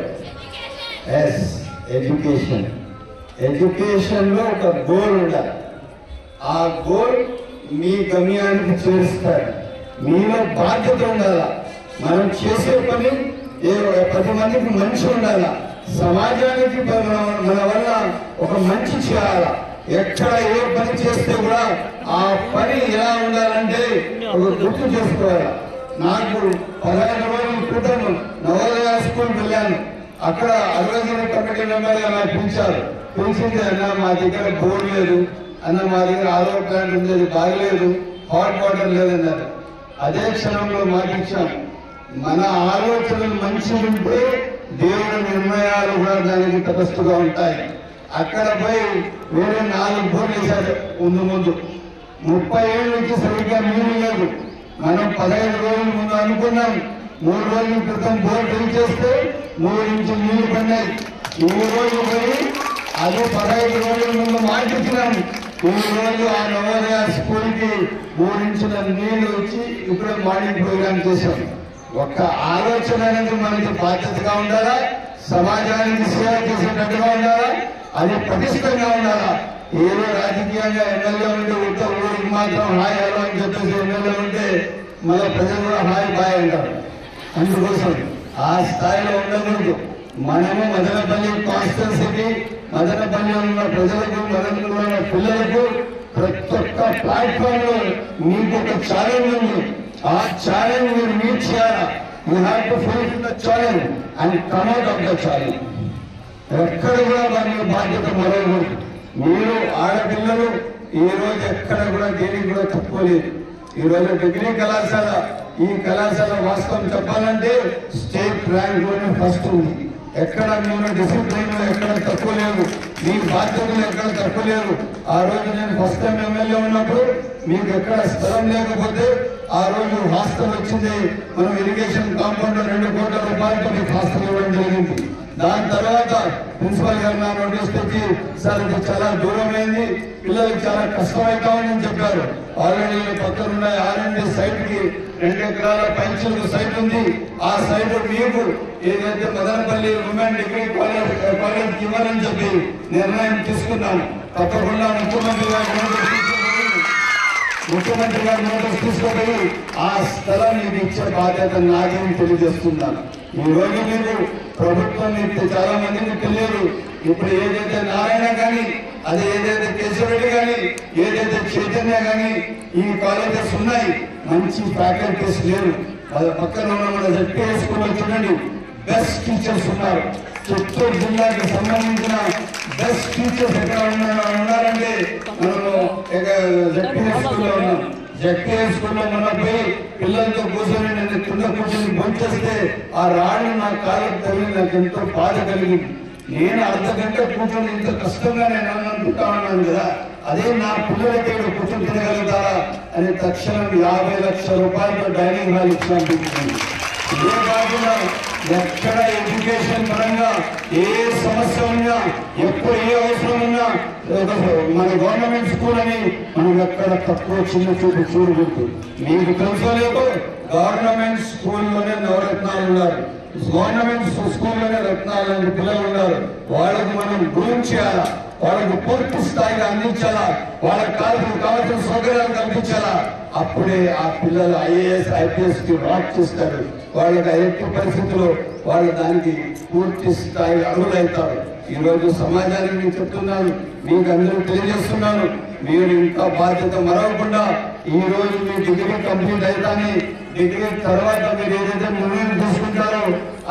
ఎడ్యుకేషన్లో ఒక గోల్ ఉండాలి. ఆ గోల్ మీ గమ్యానికి చేరుస్తారు. మీలో బాధ్యత ఉండాలా. మనం చేసే పని 10 మందికి మంచి ఉండాలా. సమాజానికి మన వల్ల ఒక మంచి చేయాలా. ఎక్కడ ఏ పని చేస్తే కూడా ఆ పని ఎలా ఉండాలంటే ఒక గుర్తు చేసుకోవాలి. నాకు 15 రోజుల క్రితం నవోదయ స్కూల్ వెళ్ళాను. అక్కడ అడ్వైజరీ కమిటీ మెంబర్గా నాకు పిలిచింది. అన్న మా దగ్గర బోర్ లేదు అన్న, మా దగ్గర ఆరో ప్లాంట్ ఉండేది బాగలేదు, హాట్ వాటర్ లేదన్నారు. అదే క్షణంలో మాటిచ్చాం. మన ఆలోచనలు మంచిగా ఉంటే దేవుడి నిర్ణయాలు కూడా దానికి తటస్థుగా ఉంటాయి. అక్కడ పోయి వేరే 4 బోర్లు వేశారు. ముందు 30 ఏళ్ళ నుంచి సరిగ్గా నీళ్లు లేదు. మనం 15 రోజుల ముందు అనుకున్నాం. 3 రోజుల క్రితం బోర్ ఫిల్ చేస్తే 3 ఇంచులు నీళ్లు పడినాయి. ఈ రోజు పోయి అది 15 రోజుల ముందు మాటిచ్చినాం. ఈ రోజు ఆ నవోదయ స్కూల్ కి 3 ఇంచుల నీళ్లు ఇచ్చి ఇప్పుడు మార్నింగ్ ప్రోగ్రామ్ చేశాం. ఒక్క ఆలోచన అనేది మనకి బాధ్యతగా ఉండాలా, సమాజానికి సేవ చేసేటట్టుగా ఉండాలా, అది పటిష్టంగా ఉండాలా. ఏదో రాజకీయంగా ఎమ్మెల్యే ఉంటే ఉత్తర ఊరికి మాత్రం హాయ్ హలో అని చెప్పేసి ఎమ్మెల్యే ఉంటే మన ప్రజలు కూడా హాయ్ బాయ్ అంటారు. అందుకోసం ఆ స్థాయిలో ఉండకూడదు. మనము మదనపల్లి కాన్స్టిట్యున్సీకి, మదనపల్లిలో ఉన్న ప్రజలకు, మదనపల్లిలో ఉన్న పిల్లలకు ప్రతి ఒక్క ప్లాట్ఫామ్ లో మీకు ఒక ఛాలెంజ్ ఉంది. ఆ ఛాలెంజ్ మీరు మీట్ చేయాలా. You have to fulfil the challenge and come out of the challenge. ఎక్కడ కూడా వారి బాధ్యత మరవకూడదు. మీరు ఆడపిల్లలు ఈ రోజు ఎక్కడ కూడా దేనికి కూడా తక్కువలేదు. ఈ రోజు డిగ్రీ కళాశాల, ఈ కళాశాల వాస్తవం చెప్పాలంటే స్టేట్ ర్యాంక్ లోనే ఫస్ట్ ఉంది. ఎక్కడ మీరు డిసిప్లిన్ లో ఎక్కడ తక్కువ లేదు, మీ బాధ్యతలు ఎక్కడ తక్కువ లేదు. ఆ రోజు నేను ఫస్ట్ టైం ఎమ్మెల్యే ఉన్నప్పుడు మీకు ఎక్కడ స్థలం లేకపోతే ఆ రోజు హాస్టల్ వచ్చింది. మనం ఇరిగేషన్ కాంపౌండ్ 2 కోట్ల రూపాయలతో మీకు హాస్టల్ ఇవ్వడం జరిగింది. దాని తర్వాత ప్రిన్సిపల్ గారు నా నోటీస్ తెచ్చి సార్ ఇది చాలా దూరమైంది, పిల్లలకి చాలా కష్టమవుతామని చెప్పారు. ఆల్రెడీ పక్కన ఉన్న R&D సైట్ కి 2 ఎకరాల పైచీలకు సైట్ ఉంది. ఆ సైట్ మీకు ఏదైతే మదనపల్లి ఉమెన్ డిగ్రీ కాలేజ్ ఇవ్వాలని చెప్పి నిర్ణయం తీసుకున్నాను. తప్పకుండా ముఖ్యమంత్రి గారు నోటీస్ తీసుకుపోయి ఆ స్థలాన్ని మీకు ఇచ్చే బాధ్యత నాకేం తెలియజేస్తున్నాను. ఈ రోజు మీకు ప్రభుత్వం చాలా మందికి తెలియదు. ఇప్పుడు ఏదైతే నారాయణ కానీ, అదే ఏదైతే కేశవరెడ్డి కానీ, ఏదైతే చైతన్య కానీ ఈ కాలేజెస్ ఉన్నాయి, మంచి ఫ్యాకల్టీస్ లేరు. పక్కన ఉన్న మన ZPA స్కూల్లో చూడండి, బెస్ట్ టీచర్స్ ఉన్నారు. చిత్తూరు జిల్లాకి సంబంధించిన బెస్ట్ టీచర్స్ ఎక్కడ ఉన్నారంటే మనము ZPA స్కూల్లో ఉన్నాం. ZPA స్కూల్లో మనం పోయి పిల్లలతో కూర్చొని నేను కింద కూర్చొని భోంచేస్తే ఆ రాళ్ళు నా కాళ్ళకు తగిలి నాకు ఎంతో బాధ కలిగింది. నేను అర్ధగంట కూర్చొని ఇంత కష్టంగా నేను అనుకుంటా ఉన్నాను కదా, అదే నా పిల్లలకి కూర్చొని తినగలుగుతారా అని తక్షణం 50 లక్షల రూపాయలతో డైనింగ్ హాల్ ఇచ్చినట్టు. ఇదే కాకుండా ఎక్కడ ఎడ్యుకేషన్ పరంగా ఏ సమస్య ఉన్నా, ఎప్పుడు ఏ అవసరం ఉన్నా మన గవర్నమెంట్ స్కూల్ అని మనం ఎక్కడ తక్కువ చిన్న చూపు చూడకూడదు. మీకు తెలుసో లేదో గవర్నమెంట్ స్కూల్లోనే నవరత్నాలు ఉన్నారు, గవర్నమెంట్ స్కూల్లోనే రత్నాలు లాంటి పిల్లలు ఉన్నారు. వాళ్ళకి మనం గ్రూమ్ చేయాలా, వాళ్ళకు పూర్తి స్థాయిగా అందించాలా, వాళ్ళకి కావాల్సిన సౌకర్యాలు కల్పించాలా. అప్పుడే ఆ పిల్లలు IAS IPS కి రాక్ చేస్తారు. వాళ్ళకి ఎట్టి పరిస్థితుల్లో వాళ్ళు దానికి పూర్తి స్థాయి అర్హులవుతారు. ఈరోజు సమాజానికి నేను చెప్తున్నాను, మీకు అందరూ తెలియజేస్తున్నాను, మీరు ఇంకా బాధ్యత మరవకుండా ఈ రోజు మీ డిగ్రీ కంప్లీట్ అవుతాని, డిగ్రీ తర్వాత మీరు ఏదైతే నిర్ణయం తీసుకుంటారో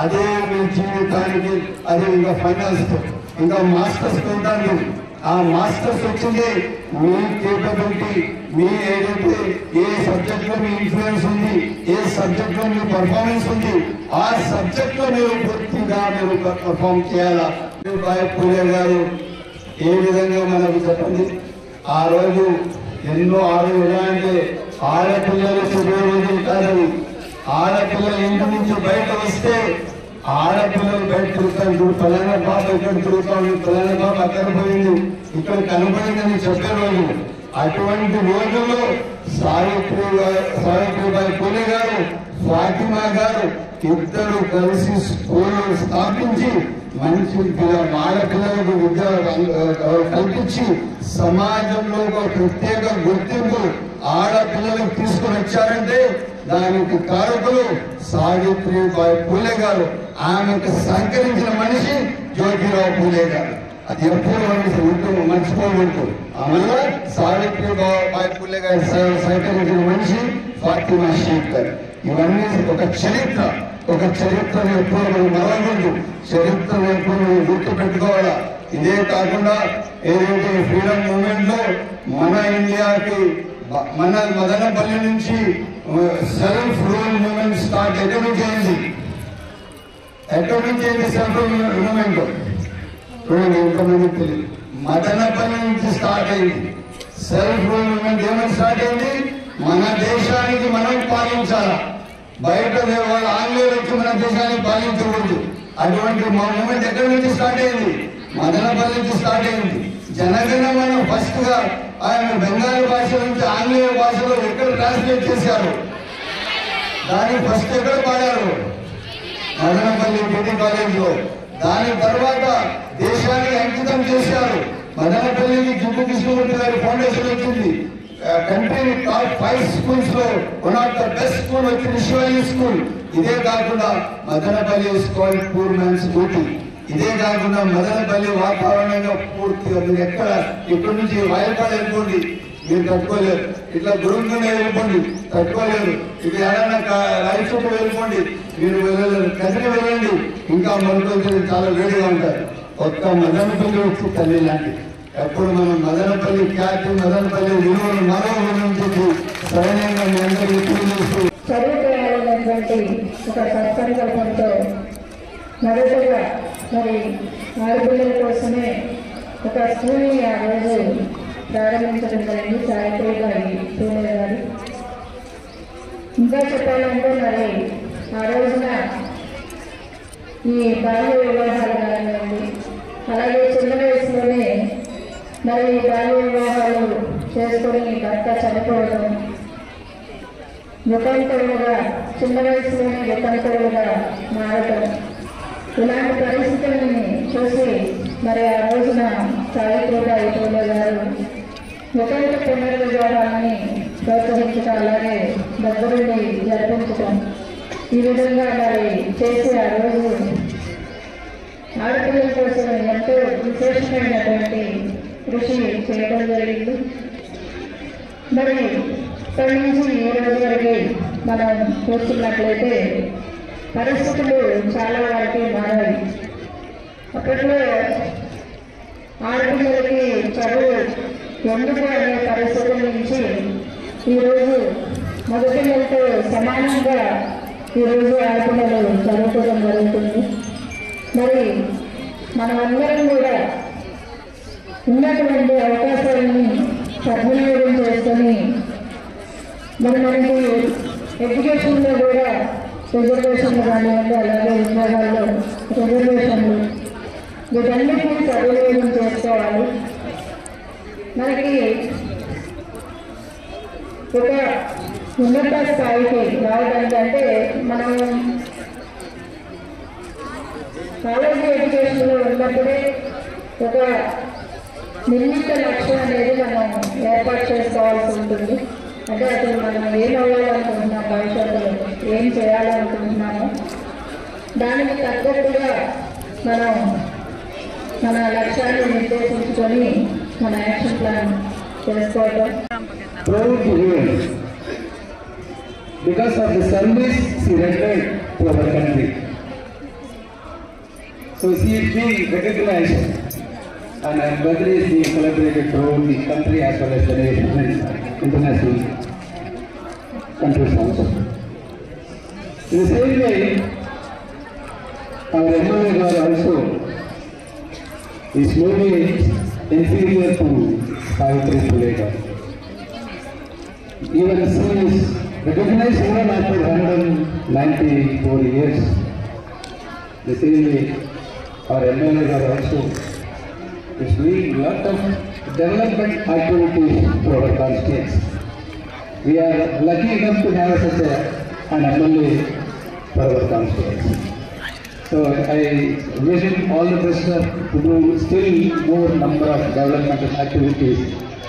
అదే మీ జీవితానికి, అదే ఇంకా ఫైనల్స్ ఇంకా మాస్టర్స్ వెళ్తాను. ఆ మాస్టర్స్ వచ్చింది మీ కేపబిలిటీ, మీ ఏదైతే ఏ సబ్జెక్ట్ లో మీ ఇన్ఫ్లుయెన్స్ ఉంది, ఏ సబ్జెక్ట్ లో మీ పర్ఫార్మెన్స్ ఉంది, ఆ సబ్జెక్ట్ లో మీరు పూర్తిగా మీరు పర్ఫార్మ్ చేయాలా. పూలే గారు ఏ విధంగా మనకు చెప్పండి. ఆ రోజు ఎన్నో ఆరోగ్యం ఎలా అంటే ఆడపిల్లలు చదివే రోజులు కాదు. ఆడపిల్లలు ఇంటి నుంచి బయట వస్తే ఆడపిల్లలు బయట తిరుగుతారు. ఇప్పుడు ఫలానా బాబు ఇక్కడ తిరుగుతాడు, ఫలానా బాబు అక్కడ పోయింది, ఇక్కడ కనపడిందని చెప్పే రోజు. అటువంటి రోజుల్లో సావిత్రిబాయి పూలే గారు, ఫాతిమా గారు ఇద్దరు కలిసి స్కూల్ స్థాపించి మంచి ఆడపిల్లలకు విద్య కల్పించి సమాజంలో ఒక ప్రత్యేక గుర్తింపు ఆడపిల్లలకు తీసుకుని వచ్చారంటే దానికి కారకులు సావిత్రిబాయి పూలే గారు. ఆమెకు సహకరించిన మనిషి జ్యోతిరావు పూలే గారు. అది ఎప్పుడు మర్చిపోకూడదు. అందులో సావిత్రిబాయి పూలే గారు సహకరించిన మనిషి ఫాతిమా షేక్ గారు. ఇవన్నీ ఒక చరిత్రను ఎప్పుడు మనం మరవకూడదు. చరిత్రను ఎప్పుడు మనం గుర్తు పెట్టుకోవాలా. ఇదే కాకుండా ఏదైతే ఫ్రీడమ్ మూవ్మెంట్ లో మన ఇండియాకి మన మదనపల్లి నుంచి సెల్ఫ్ రూల్ మూవ్మెంట్ స్టార్ట్ ఎక్కడి నుంచి అయింది సెల్ఫ్ రూల్ మూవ్మెంట్ ఎంతమంది తెలియదు. మదనపల్లి నుంచి స్టార్ట్ అయింది సెల్ఫ్ రూల్ మూవ్మెంట్. ఏమైనా స్టార్ట్ అయింది, మన దేశానికి మనం పాలించాలా, బయట వాళ్ళు ఆంగ్లేయులు వచ్చి మన దేశాన్ని పాలించకూడదు. అటువంటి మా మూమెంట్ ఎక్కడి నుంచి స్టార్ట్ అయింది, మదనపల్లి నుంచి స్టార్ట్ అయింది. జనగణమన ఫస్ట్ గా ఆయన బెంగాలీ భాష నుంచి ఆంగ్లేయ భాషలో ఎక్కడ ట్రాన్స్లేట్ చేశారు, దాన్ని ఫస్ట్ ఎక్కడ పాడారు, మదనపల్లి డిగ్రీ కాలేజ్ లో. దాని తర్వాత దేశానికి అంకితం చేశారు. మదనపల్లికి జుట్టు కృష్ణమూర్తి గారి ఫౌండేషన్ వచ్చింది. కంట్రీ టాప్ 5 స్కూల్స్ లో one of the best school వచ్చింది శివాజీ స్కూల్. ఇదే కాకుండా Madanapalli school poor man's duty. ఇదే కాకుండా మదనపల్లి వాతావరణంగా పూర్తిగా మీరు ఇక్కడ నుంచి వాయపాడు వెళ్ళిపోండి, మీరు తట్టుకోలేరు. ఇట్లా గురుంగుండ వెళ్ళిపోండి, తట్టుకోలేరు. ఇది ఏదైనా రాయచోటు వెళ్ళిపోండి, మీరు వెళ్ళలేరు. కదిరి వెళ్ళండి, ఇంకా మనుషులు చాలా వేడిగా ఉంటారు. ఒక్క మదనపల్లి వచ్చి తల్లి లాంటి. ఎప్పుడు మనం మదనపల్లి ఖ్యాతి, మదనపల్లి విలువలు మరో నుంచి సరైనంగా మీ అందరూ చూస్తూ చదువుకోవాలన్నటువంటి ఒక సత్సంకల్పంతో మొదటగా మరి ఆడపిల్లల కోసమే ఒక స్కూల్ని ఆ రోజు ప్రారంభించడం జరిగింది. సావిత్రిబాయి పూలే గారు చెప్పాలంటే మరి ఆ రోజున ఈ బాల్య వివాహాలు కానివ్వండి, అలాగే చిన్న వయసులోనే మరి బాల్య వివాహాలు చేసుకొని భర్త చనిపోవడం, వితంతువులుగా చిన్న వయసులోనే వితంతువులుగా మారడం, ఇలాంటి పరిస్థితులని చూసి మరి ఆ రోజున సావిత్రిబాయి పూలే గారు వితంత పునర్వివాహాన్ని ప్రోత్సహించడం, అలాగే దగ్గరుండి జరిపించడం, ఈ విధంగా మరి చేసి ఆ రోజు ఆడపిల్లల కోసం ఎంతో విశేషమైనటువంటి కృషి చేయడం జరిగింది. మరి ఇక్కడి నుంచి ఈ రోజు వరకు మనం చూస్తున్నట్లయితే పరిస్థితులు చాలా వరకు మారాయి. అప్పట్లో ఆడపిల్లలకి చదువు ఎందుకు అనే పరిస్థితుల నుంచి ఈరోజు మగపిల్లలతో సమానంగా ఈరోజు ఆడపిల్లలు చదువుకోవడం జరుగుతుంది. మరి మనమందరం కూడా ఉన్నటువంటి అవకాశాలను సద్వినియోగం చేసుకొని మనకి ఎడ్యుకేషన్లో కూడా రిజర్వేషన్లు కానివ్వండి, అలాగే ఉద్యోగాల్లో రిజర్వేషన్లు, వీటన్నిటినీ సద్వినియోగం చేసుకోవాలి. మనకి ఒక ఉన్నత స్థాయికి రావడానికి అంటే మనం కాలేజీ ఎడ్యుకేషన్లో ఉన్నప్పుడే ఒక నిర్ణీత లక్ష్యం అనేది మనం ఏర్పాటు చేసుకోవాల్సి ఉంటుంది. అంటే అసలు మనం ఏం అవ్వాలనుకుంటున్నాం, భవిష్యత్తులో ఏం చేయాలనుకుంటున్నామో దానికి తగ్గట్టుగా మనం మన లక్ష్యాన్ని నిర్దేశించుకొని మన యాక్షన్ ప్లాన్ చేసుకోవడం. Because of the service she rendered to our country, so she is being recognized, and her birthday is being celebrated throughout the country as well as the international countries also. In the same way, our MLA also is maybe inferior to Savitri Phule. Even she is recognized even after 194 years. The same way, our MLAs are also is doing a lot of development activities to our constituents. We are lucky enough to have such an MLA for our constituents. So I wish him all the best to do still more number of developmental activities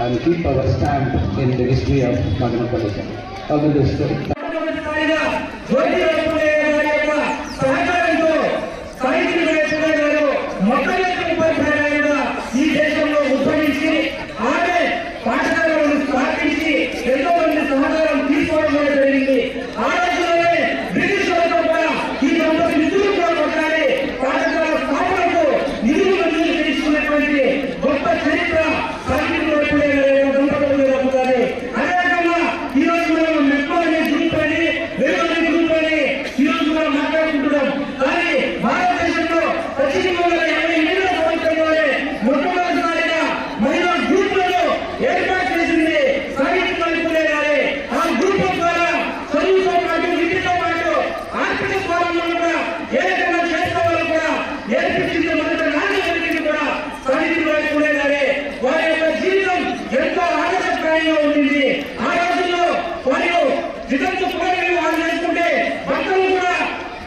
and keep our stamp in the history of Madanapalli. All the best. ఈ దేశంలో ఉద్భవించి ఆమె పాఠశాలను స్థాపించి ఎంతో మంది సహకారం తీసుకోవడం జరిగింది. ఆ రోజుల్లోనే బ్రిటిష్ వాళ్ళతో కూడా ఈ దంపతి నిధులు కూడా కొట్టాలి, పాఠశాల స్థాపనకు నిధులు మంజూరు చేసుకున్నటువంటి గొప్ప చరిత్ర సావిత్రిబాయి దంపతులు జరుగుతుంది. అదే రకంగా ఈ రోజు మనం మెట్రో అనే గ్రూప్ అని, వేరే గ్రూప్ అని ఈ రోజు మనం మాట్లాడుకుంటున్నాం. కానీ భారతదేశంలో 1887 సంవత్సరంలోనే మొట్టమొదటిసారిగా మహిళా గ్రూపులను ఏర్పాటు చేసింది సావిత్రిబాయి పూలే గారే. ఆ గ్రూప్ ద్వారా చదువుతో పాటు విద్యతో పాటు ఆర్థిక స్వాతంత్రం కూడా ఏ రకంగా చేసుకోవాలో కూడా నేర్పించింది మొదటి నాయకుడికి కూడా సావిత్రిబాయి పూలే గారే. వారి యొక్క జీవితం ఎంతో ఆదర్శప్రాయంగా ఉండింది. ఆ రోజుల్లో వారు వితంతు పునర్వివాహం చేసుకుంటే భర్తలు కూడా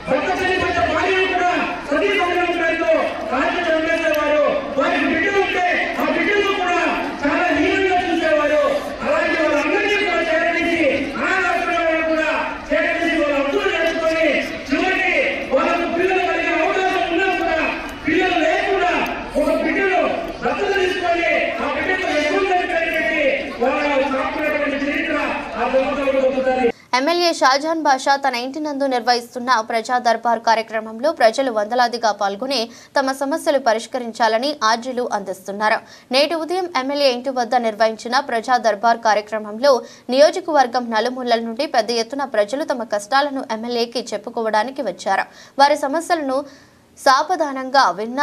భర్త చనిపోయిన భార్యలు కూడా సతీ సంఘంతో కాల్చి చంపేసేవారు. వారికి బిడ్డలు ఉంటే ఆ బిడ్డలు కూడా చాలా హీనంగా చూసేవారు. అలాంటి వాళ్ళందరినీ కూడా చేరదీసి ఆ రాష్ట్రాలను కూడా చేరదీసి వాళ్ళ అర్థం చేసుకొని చివరికి వాళ్ళకు పిల్లలు కలిగే అవకాశం ఉన్నా కూడా పిల్లలు లేకుండా ఒక బిడ్డను దత్తత తీసుకొని ఆ బిడ్డకు ఎక్కువ పెట్టి వాళ్ళ సాకున్నటువంటి చరిత్ర ఆ దంపతులకు దొరుకుతుంది. ఎమ్మెల్యే షాజహాన్ బాషా తన ఇంటి నందు నిర్వహిస్తున్న ప్రజా దర్బార్ కార్యక్రమంలో ప్రజలు వందలాదిగా పాల్గొని తమ సమస్యలు పరిష్కరించాలని ఆర్జీలు అందిస్తున్నారు. నేటి ఉదయం ఎమ్మెల్యే ఇంటి వద్ద నిర్వహించిన ప్రజా దర్బార్ కార్యక్రమంలో నియోజకవర్గం నలుమూలల నుండి పెద్ద ఎత్తున ప్రజలు తమ కష్టాలను ఎమ్మెల్యేకి చెప్పుకోవడానికి వచ్చారు. వారి సమస్యలను సావధానంగా విన్న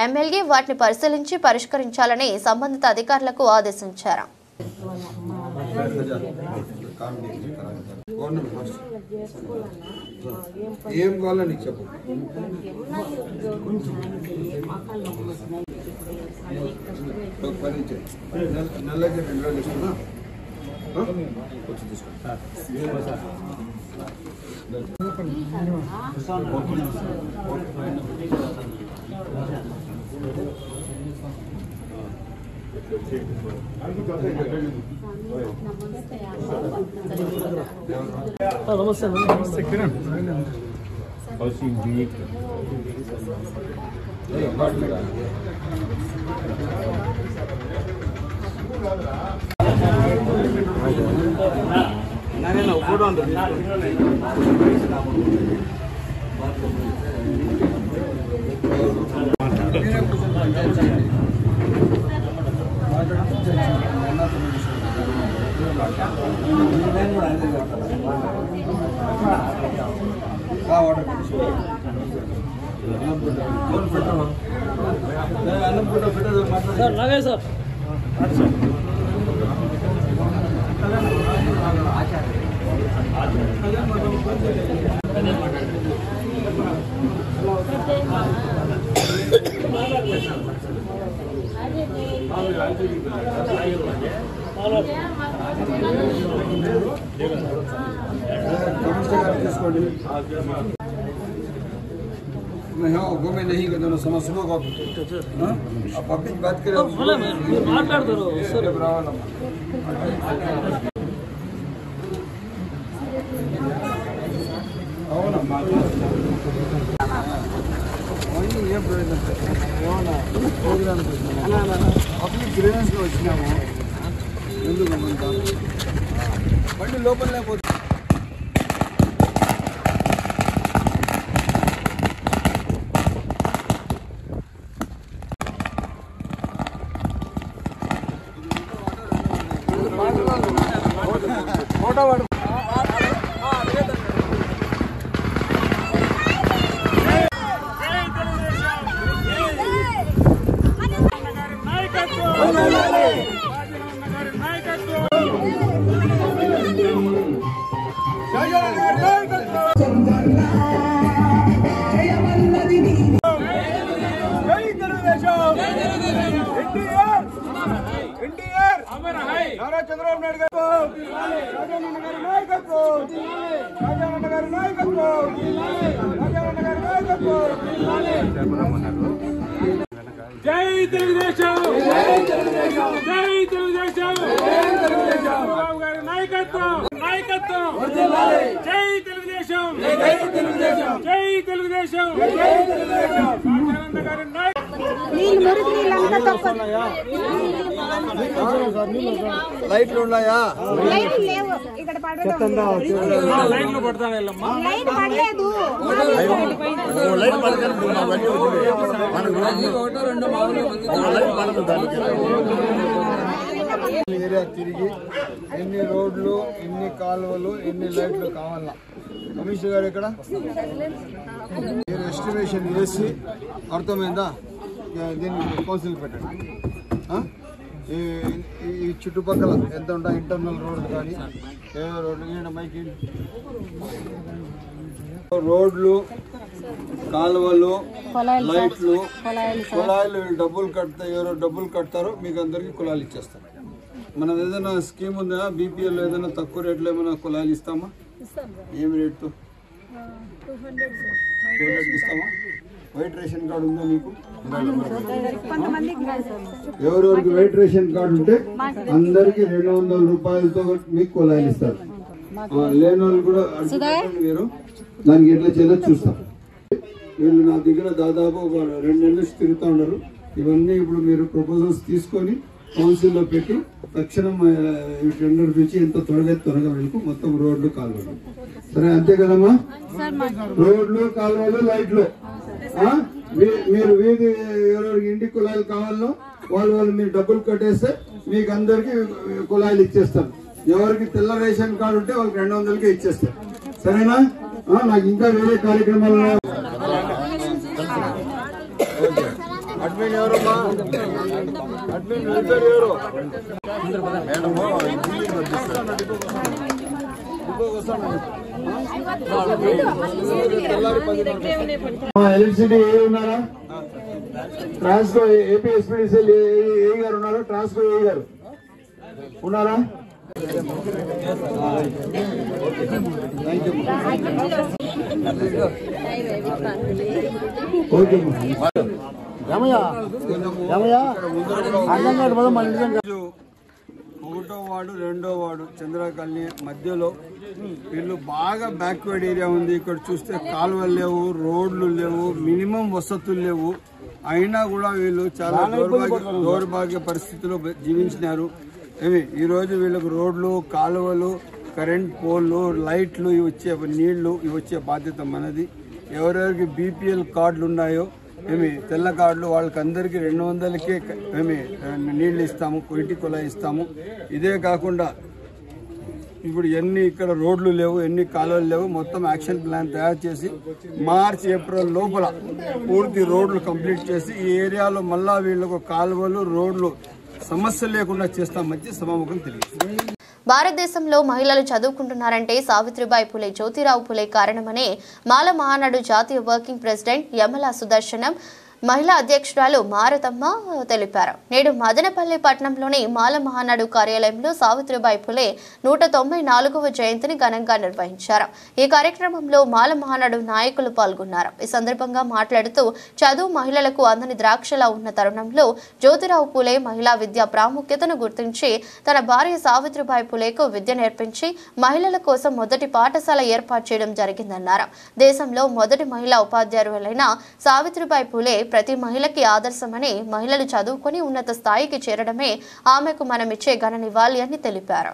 ఎమ్మెల్యే వాటిని పరిశీలించి పరిష్కరించాలని సంబంధిత అధికారులకు ఆదేశించారు. ఏం కావాలో నీకు చెప్పు. నెలకి 2 రోజులు ఇస్తున్నా వచ్చి తీసుకుంటా. నమస్తే నమస్తే కిరణ్ ఫోటో సార్ లాగే సార్ తీసుకోండి. मैं हाँ वो मैं नहीं करता समझ सुनो आप पब्लिक बात करें మాట్లాడతారు అవునమ్మా ఏం ప్రయోజనం ఏమన్నా ప్రోగ్రామ్కి పబ్లిక్ గ్రీవెన్స్లో వచ్చినాము ఎందుకు అంతా బండి లోపల లేకపోతే ఫోటో వాడు నారా చంద్రబాబు నాయుడు గారు రాజానన్న గారి నాయకత్వం రాజానన్న గారి నాయకత్వం రాజానన్న గారి నాయకత్వం జై తెలుగుదేశం జై తెలుగుదేశం జై తెలుగుదేశం జై తెలుగుదేశం చంద్రబాబు గారి నాయకత్వం నాయకత్వం జై తెలుగుదేశం జై తెలుగుదేశం జై తెలుగుదేశం జై తెలుగుదేశం రాజానన్న గారి లైట్లు ఉన్నాయా లైన్లో పడతానమ్మా ఏరియా తిరిగి ఎన్ని రోడ్లు ఎన్ని కాలువలు ఎన్ని లైట్లు కావాలా కమిషనర్ గారు ఇక్కడ మీరు ఎస్టిమేషన్ చేసి అర్థమైందా దీన్ని కౌన్సిల్ పెట్టండి ఈ చుట్టుపక్కల ఎంత ఉంటాయి ఇంటర్నల్ రోడ్లు కానీ ఏ రోడ్లు మైకి రోడ్లు కాలువలు లైట్లు కుళాయిలు డబ్బులు కడతారు ఎవరో డబ్బులు కడతారో మీకు అందరికీ కుళాయిలు ఇచ్చేస్తారు మనం ఏదైనా స్కీమ్ ఉందా బీపీఎల్ ఏదైనా తక్కువ రేట్లో ఏమైనా కుళాయిలు ఇస్తామా ఏమి రేటు 200 ఇస్తామా వైట్ రేషన్ కార్డు ఉందా మీకు ఎవరెవరికి వైట్ రేషన్ కార్డు ఉంటే అందరికి 200 రూపాయలతో మీకు కుళాయిలు ఇస్తారు లేని వాళ్ళు కూడా మీరు దానికి ఎట్లా చేయాలో చూస్తాం వీళ్ళు నా దగ్గర దాదాపు ఒక 2 నెలల నుంచి తిరుగుతూ ఉన్నారు ఇవన్నీ ఇప్పుడు మీరు ప్రపోజల్స్ తీసుకొని కౌన్సిల్లో పెట్టి తక్షణం టెండర్ పిలిచి ఎంత త్వరగా వెళ్ళకు మొత్తం రోడ్లు కాలువలు సరే అంతే కదమ్మా రోడ్లు కాలువలు లైట్లు మీరు వీధి ఎవరెవరికి ఇంటి కుళాయిలు కావాలో వాళ్ళు మీరు డబ్బులు కట్టేస్తే మీకు అందరికి కుళాయిలు ఇచ్చేస్తారు ఎవరికి తెల్ల రేషన్ కార్డు ఉంటే వాళ్ళకి 200కే ఇచ్చేస్తారు సరేనా నాకు ఇంకా వేరే కార్యక్రమాలు అడ్మిన్ ఎవరమ్మా? అడ్మిన్ వెళ్తారు ఎవరు? ఎల్సిడి ఏ ఉన్నారా? ట్రాన్స్కో ఏపీ ఎస్పీడీసీఎల్ ఏ గారు ఉన్నారా? ట్రాన్స్కో ఏ గారు ఉన్నారా? ఒకటో వార్డు రెండో వార్డు చంద్ర కాలనీ మధ్యలో వీళ్ళు బాగా బ్యాక్వర్డ్ ఏరియా ఉంది. ఇక్కడ చూస్తే కాలువలు లేవు, రోడ్లు లేవు, మినిమం వసతులు లేవు. అయినా కూడా వీళ్ళు చాలా దౌర్భాగ్య పరిస్థితుల్లో జీవించినారు. ఈ రోజు వీళ్ళకు రోడ్లు, కాలువలు, కరెంట్ పోల్లు, లైట్లు ఇవి వచ్చే నీళ్లు ఇవి వచ్చే బాధ్యత మనది. ఎవరెవరికి బీపీఎల్ కార్డులు ఉన్నాయో తెల్ల కార్డులు వాళ్ళకి అందరికీ 200కే నీళ్లు ఇస్తాము, ఇంటి కుళాయి ఇస్తాము. ఇదే కాకుండా ఇప్పుడు ఎన్ని ఇక్కడ రోడ్లు లేవు, ఎన్ని కాలువలు లేవు, మొత్తం యాక్షన్ ప్లాన్ తయారు చేసి మార్చి ఏప్రిల్ లోపల పూర్తి రోడ్లు కంప్లీట్ చేసి ఈ ఏరియాలో మళ్ళా వీళ్ళకు కాలువలు, రోడ్లు సమస్య లేకుండా చేస్తామని సభాముఖం తెలియదు. భారతదేశంలో మహిళలు చదువుకుంటున్నారంటే సావిత్రిబాయి పూలే జ్యోతిరావు పూలే కారణమని మాల మహానాడు జాతీయ వర్కింగ్ ప్రెసిడెంట్ యమల సుదర్శనం మహిళా అధ్యక్షురాలు మారతమ్మ తెలిపారు. నేడు మదనపల్లి పట్టణంలోని మాల మహానాడు కార్యాలయంలో సావిత్రిబాయి పూలే 194వ జయంతిని ఘనంగా నిర్వహించారు. ఈ కార్యక్రమంలో మాల మహానాడు నాయకులు పాల్గొన్నారు. ఈ సందర్భంగా మాట్లాడుతూ చదువు మహిళలకు అందని ద్రాక్షలా ఉన్న తరుణంలో జ్యోతిరావు పూలే మహిళా విద్యా ప్రాముఖ్యతను గుర్తించి తన భార్య సావిత్రిబాయి పూలేకు విద్య నేర్పించి మహిళల కోసం మొదటి పాఠశాల ఏర్పాటు చేయడం జరిగిందన్నారు. దేశంలో మొదటి మహిళా ఉపాధ్యాయులైన సావిత్రిబాయి పూలే ప్రతి మహిళకి ఆదర్శమని, మహిళలు చదువుకొని ఉన్నత స్థాయికి చేరడమే ఆమెకు మనమిచ్చే ఘన నివాళి అని తెలిపారు.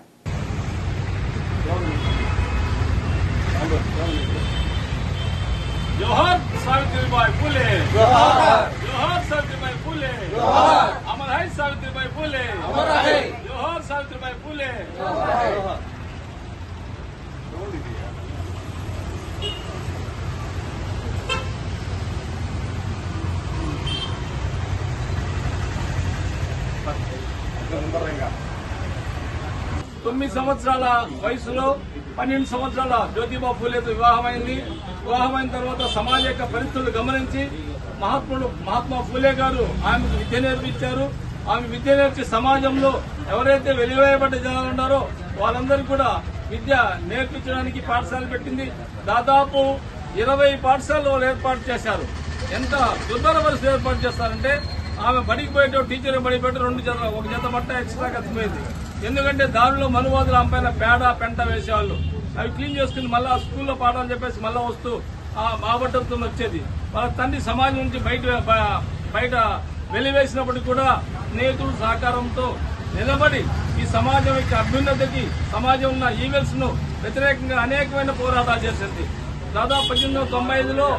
जोहर सावित्रीबाई फुले, जोहर जोहर सावित्रीबाई फुले, जोहर अमर है सावित्रीबाई फुले, अमर है जोहर सावित्रीबाई फुले, जोहर తొమ్మిది సంవత్సరాల వయసులో 12 సంవత్సరాల జ్యోతిబా ఫూలేతో వివాహమైంది. వివాహమైన తర్వాత సమాజ యొక్క పరిస్థితులు గమనించి మహాత్మా ఫూలే గారు ఆమెకు విద్య నేర్పించారు. ఆమె విద్య నేర్చి సమాజంలో ఎవరైతే వెలివేయబడ్డ జనాలు ఉన్నారో వాళ్ళందరికీ కూడా విద్య నేర్పించడానికి పాఠశాలలు పెట్టింది. దాదాపు 20 పాఠశాలలు ఏర్పాటు చేశారు. ఎంత దుర్భర పరిస్థితి ఏర్పాటు చేస్తారంటే ఆమె బడికి పోయేటో టీచర్ బడికి పోయేటో ఒక జత బట్ట ఎక్స్ట్రా ఖర్చుపోయింది. ఎందుకంటే దారిలో మనువాదులు ఆమె పైన పేడ పెంట వేసేవాళ్ళు. అవి క్లీన్ చేసుకుని మళ్ళా స్కూల్లో పాఠాలు చెప్పేసి మళ్ళా వస్తూ ఆ బట్టలతో వచ్చేది. వాళ్ళ తండ్రి సమాజం నుంచి బయట వెలివేసినప్పటికీ కూడా స్నేహితుల సహకారంతో నిలబడి ఈ సమాజం యొక్క అభ్యున్నతికి, సమాజం ఉన్న ఈవెల్స్ ను వ్యతిరేకంగా అనేకమైన పోరాటాలు చేసింది. దాదాపు 1895లో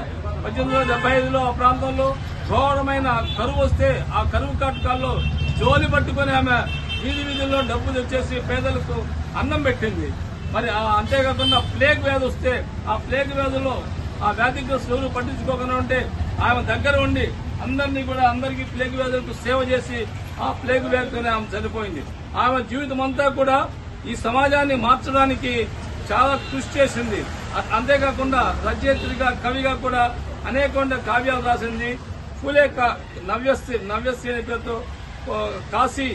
1875లో ఆ ప్రాంతంలో ఘోరమైన కరువు వస్తే ఆ కరువు కాటకాల్లో జోలి పట్టుకుని ఆమె వీధుల్లో డబ్బు తెచ్చేసి పేదలకు అన్నం పెట్టింది. మరి అంతేకాకుండా ప్లేగ్ వ్యాధి వస్తే ఆ ప్లేగ్ వ్యాధిలో ఆ వ్యాధిగ్రస్తులు ఎవరు పట్టించుకోకుండా ఉంటే ఆమె దగ్గర ఉండి అందరికీ ప్లేగ్ వ్యాధులకు సేవ చేసి ఆ ప్లేగ్ వ్యాధితోనే ఆమె చనిపోయింది. ఆమె జీవితం అంతా కూడా ఈ సమాజాన్ని మార్చడానికి చాలా కృషి చేసింది. అంతేకాకుండా రచయిత్రిగా, కవిగా కూడా అనేక కావ్యాలు రాసింది. ఫూలే నవ్యశ్రీ అనే పేరుతో, కాశీ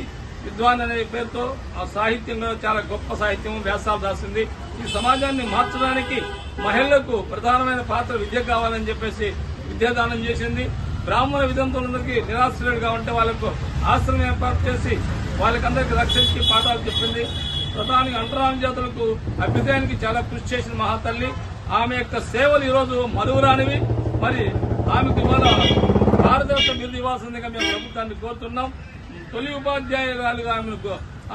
విద్వాన్ అనే పేరుతో ఆ సాహిత్యంలో చాలా గొప్ప సాహిత్యం, వ్యాసాలు రాసింది. ఈ సమాజాన్ని మార్చడానికి మహిళలకు ప్రధానమైన పాత్ర విద్య కావాలని చెప్పేసి విద్యాదానం చేసింది. బ్రాహ్మణ విధంతులందరికీ నిరాశ్రయులుగా ఉంటే వాళ్లకు ఆశ్రమం ఏర్పాటు చేసి వాళ్ళకందరికీ రక్షించి పాఠాలు చెప్పింది. ప్రధానంగా అంటరాని జాతులకు అభ్యుదయానికి చాలా కృషి చేసిన మహాతల్లి. ఆమె యొక్క సేవలు ఈరోజు మరువురానివి. మరి ఆమెకు ఇవాళ భారతరత్న బిరుదు ఇవ్వాల్సిందిగా మేము ప్రభుత్వాన్ని కోరుతున్నాం. తొలి ఉపాధ్యాయురాలుగా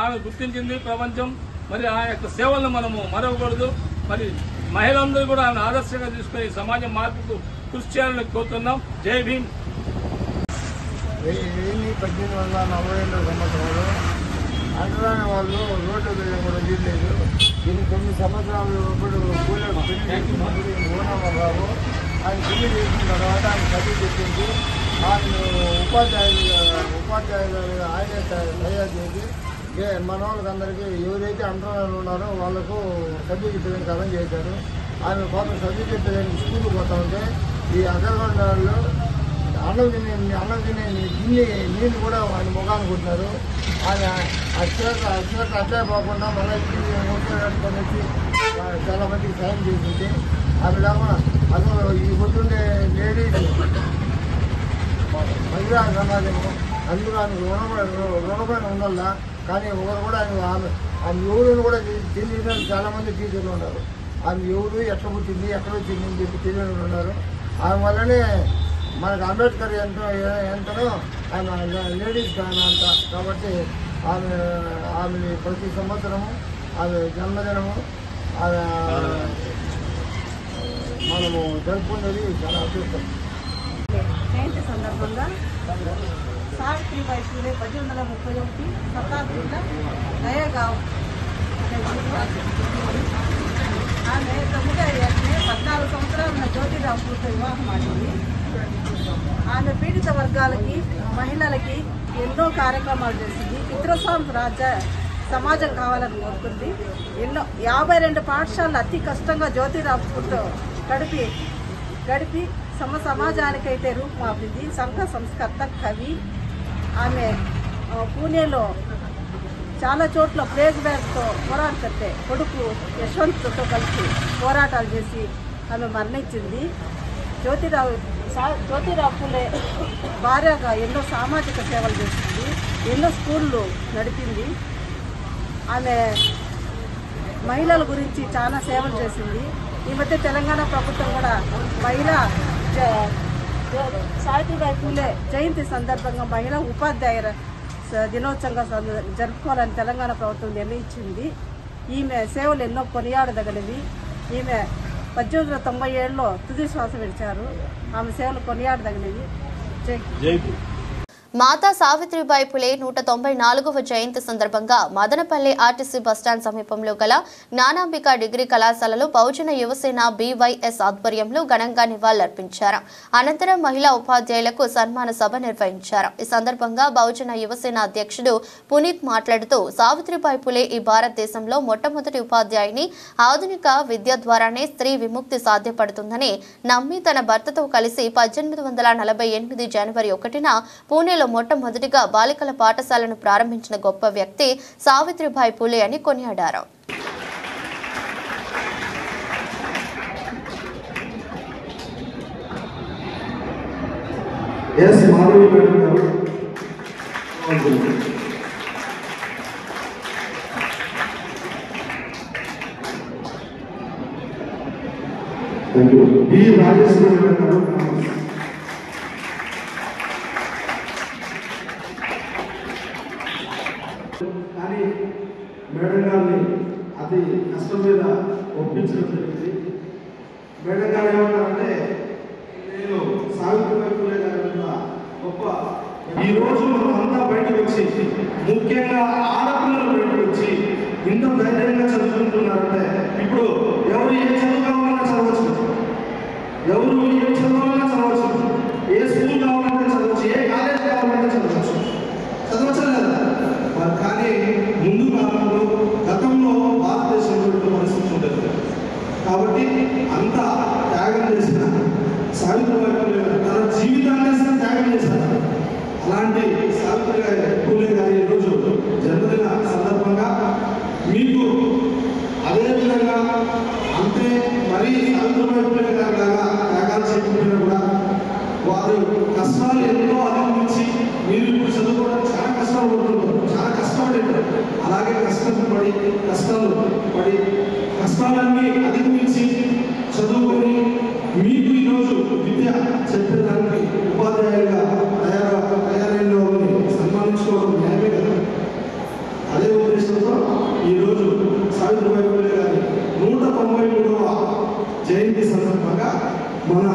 ఆమె గుర్తించింది ప్రపంచం. మరి ఆ యొక్క సేవలను మనము మరవకూడదు. మరి మహిళలందరూ కూడా ఆమెను ఆదర్శంగా తీసుకుని సమాజం మార్పుకు కృషి చేయాలని కోరుతున్నాం. జై భీమ్. 1842 సంవత్సరాలు అంటరాని వాళ్ళు రోడ్డు కూడా తీయలేదు. దీనికి 9 సంవత్సరాలు పూలకు పెళ్లి ఓనమ్మరావు ఆయన పెళ్లి చేసిన తర్వాత ఆయన చదువు చెప్పింది. ఉపాధ్యాయులు ఆయనే తయారు చేసి మన వాళ్ళకందరికీ ఎవరైతే అంటర్లో ఉన్నారో వాళ్ళకు సబ్జెక్ట్ చెప్పేదానికి అర్థం చేశారు. ఆమె పాపం సబ్జెక్ట్ చెప్పేదానికి స్కూల్కి పోతా ఉంటే ఈ అగ్రగొండ వాళ్ళు అన్నం తినే నీళ్ళు కూడా ఆయన ముఖాన్ని కొట్టినారు. ఆయన అట్లే పోకుండా మళ్ళీ ఇంటికి మూసేసుకొని వచ్చి చాలా మందికి సాయం చేసింది. ఆమె కాకుండా అసలు ఈ పొద్దుండే లేడీస్ మహిళా సమాజము అందుకు ఆమెకు రుణపైన ఉండాలా. కానీ ఒకరు కూడా ఆమె ఎవరుని కూడా తెలియని చాలామంది టీచర్లు ఉన్నారు. ఆమె ఎవరు ఎట్లా పుట్టింది ఎక్కడ వచ్చింది అని చెప్పి తెలియని ఉన్నారు. ఆమె వల్లనే మనకు అంబేద్కర్ ఎంతనో ఆమె లేడీస్ అంత. కాబట్టి ఆమె ప్రతి సంవత్సరము ఆమె జన్మదినము ఆమె మనము జరుపుకునేది చాలా అదృష్టం. జయంతి సందర్భంగా సావిత్రిబాయి పూలే 1831 శతాబ్దిలో నయగావ్ అనే ఆమె 9 ఏళ్ళనే 14 సంవత్సరాల జ్యోతిరావు పూలతో వివాహం ఆడింది. ఆమె పీడిత వర్గాలకి మహిళలకి ఎన్నో కార్యక్రమాలు చేసింది. పితృస్వామి రాజ్య సమాజం కావాలని కోరుకుంది. 52 పాఠశాలలు అతి కష్టంగా జ్యోతిరావు పూలతో గడిపి సమాజానికైతే రూపుమాపింది. సంఘ సంస్కర్త, కవి. ఆమె పూణేలో చాలా చోట్ల ప్లేగ్ బ్యాగ్తో పోరాడుతుంటే కొడుకు యశ్వంత్తో కలిసి పోరాటాలు చేసి ఆమె మరణించింది. జ్యోతిరావు పూలే భార్యగా ఎన్నో సామాజిక సేవలు చేసింది. ఎన్నో స్కూళ్ళు నడిపింది. ఆమె మహిళల గురించి చాలా సేవలు చేసింది. ఈ మధ్య తెలంగాణ ప్రభుత్వం కూడా సావిత్రిబాయి పూలే జయంతి సందర్భంగా మహిళా ఉపాధ్యాయుల దినోత్సవంగా జరుపుకోవాలని తెలంగాణ ప్రభుత్వం నిర్ణయించింది. ఈమె సేవలు ఎన్నో కొనియాడదగినవి. ఈమె 1897లో తుది శ్వాస విడిచారు. ఆమె సేవలు కొనియాడదగినవి. మాతా సావిత్రిబాయి పులే 194వ జయంతి సందర్భంగా మదనపల్లి ఆర్టీసీ బస్టాండ్ సమీపంలో గల జ్ఞానాంబిక డిగ్రీ కళాశాలలో బహుజన యువసేన BYS ఆధ్వర్యంలో ఘనంగా నివాళులర్పించారు. అనంతరం మహిళా ఉపాధ్యాయులకు సన్మాన సభ నిర్వహించారు. ఈ సందర్భంగా బహుజన యువసేన అధ్యక్షుడు పునీత్ మాట్లాడుతూ సావిత్రిబాయి పులే ఈ భారతదేశంలో మొట్టమొదటి ఉపాధ్యాయుని. ఆధునిక విద్య ద్వారానే స్త్రీ విముక్తి సాధ్యపడుతుందని నమ్మి తన భర్తతో కలిసి 1848 జనవరి 1న పూణేలో మొట్టమొదటిగా బాలికల పాఠశాలను ప్రారంభించిన గొప్ప వ్యక్తి సావిత్రిబాయి పూలే అని కొనియాడారు. కానీ మేడం గారిని అతి కష్టం మీద ఒప్పించడం జరిగింది. మేడం గారు ఏమన్నారంటే, నేను సావిత్రిబాయి పూలే గారి మీద గొప్ప ఈ రోజు మనం అంతా బయటకు వచ్చి, ముఖ్యంగా ఆడపిల్లలు బయటకు వచ్చి ఇంత ధైర్యంగా చదువుకుంటున్నారంటే, ఇప్పుడు ఎవరు ఏ చదువు కావాలన్నా చదవచ్చు, ఎవరు ఏ చదవాలన్నా చదవచ్చు, ఏ స్కూల్ కావాలంటే చదవచ్చు, ఏ కాలేజ్ కావాలంటే చదవచ్చు, చదవచ్చా లేదా? కానీ ముందు కాలంలో గతంలో భారతదేశంలో పరిస్థితి ఉంటుంది. కాబట్టి అంత త్యాగం చేసిన సావిత్రిబాయి పూలే తన జీవితాన్ని త్యాగం చేశారు. అలాంటి సావిత్రిబాయి పూలే గారి ఈరోజు జన్మదిన సందర్భంగా మీకు అదేవిధంగా అంతే మరీ సావిత్రిబాయి పూలే గారి లాగా త్యాగాలు చేపట్టినా కూడా వారు కష్టాలు ఎన్నో అధిగమించి మీరు ఇప్పుడు చదువుకోవడానికి చాలా కష్టాలు పడుతున్నారు, చాలా కష్టపడి అలాగే కష్టాలన్నీ అధిగమించి చదువుకొని మీకు ఈరోజు విద్య చెప్పడానికి ఉపాధ్యాయులుగా తయారైన వాళ్ళని సన్మానించుకోవడం న్యాయమే కదా. అదే ఉద్దేశంతో ఈరోజు సావిత్రిబాయి పూలే గారి 193వ జయంతి సందర్భంగా మన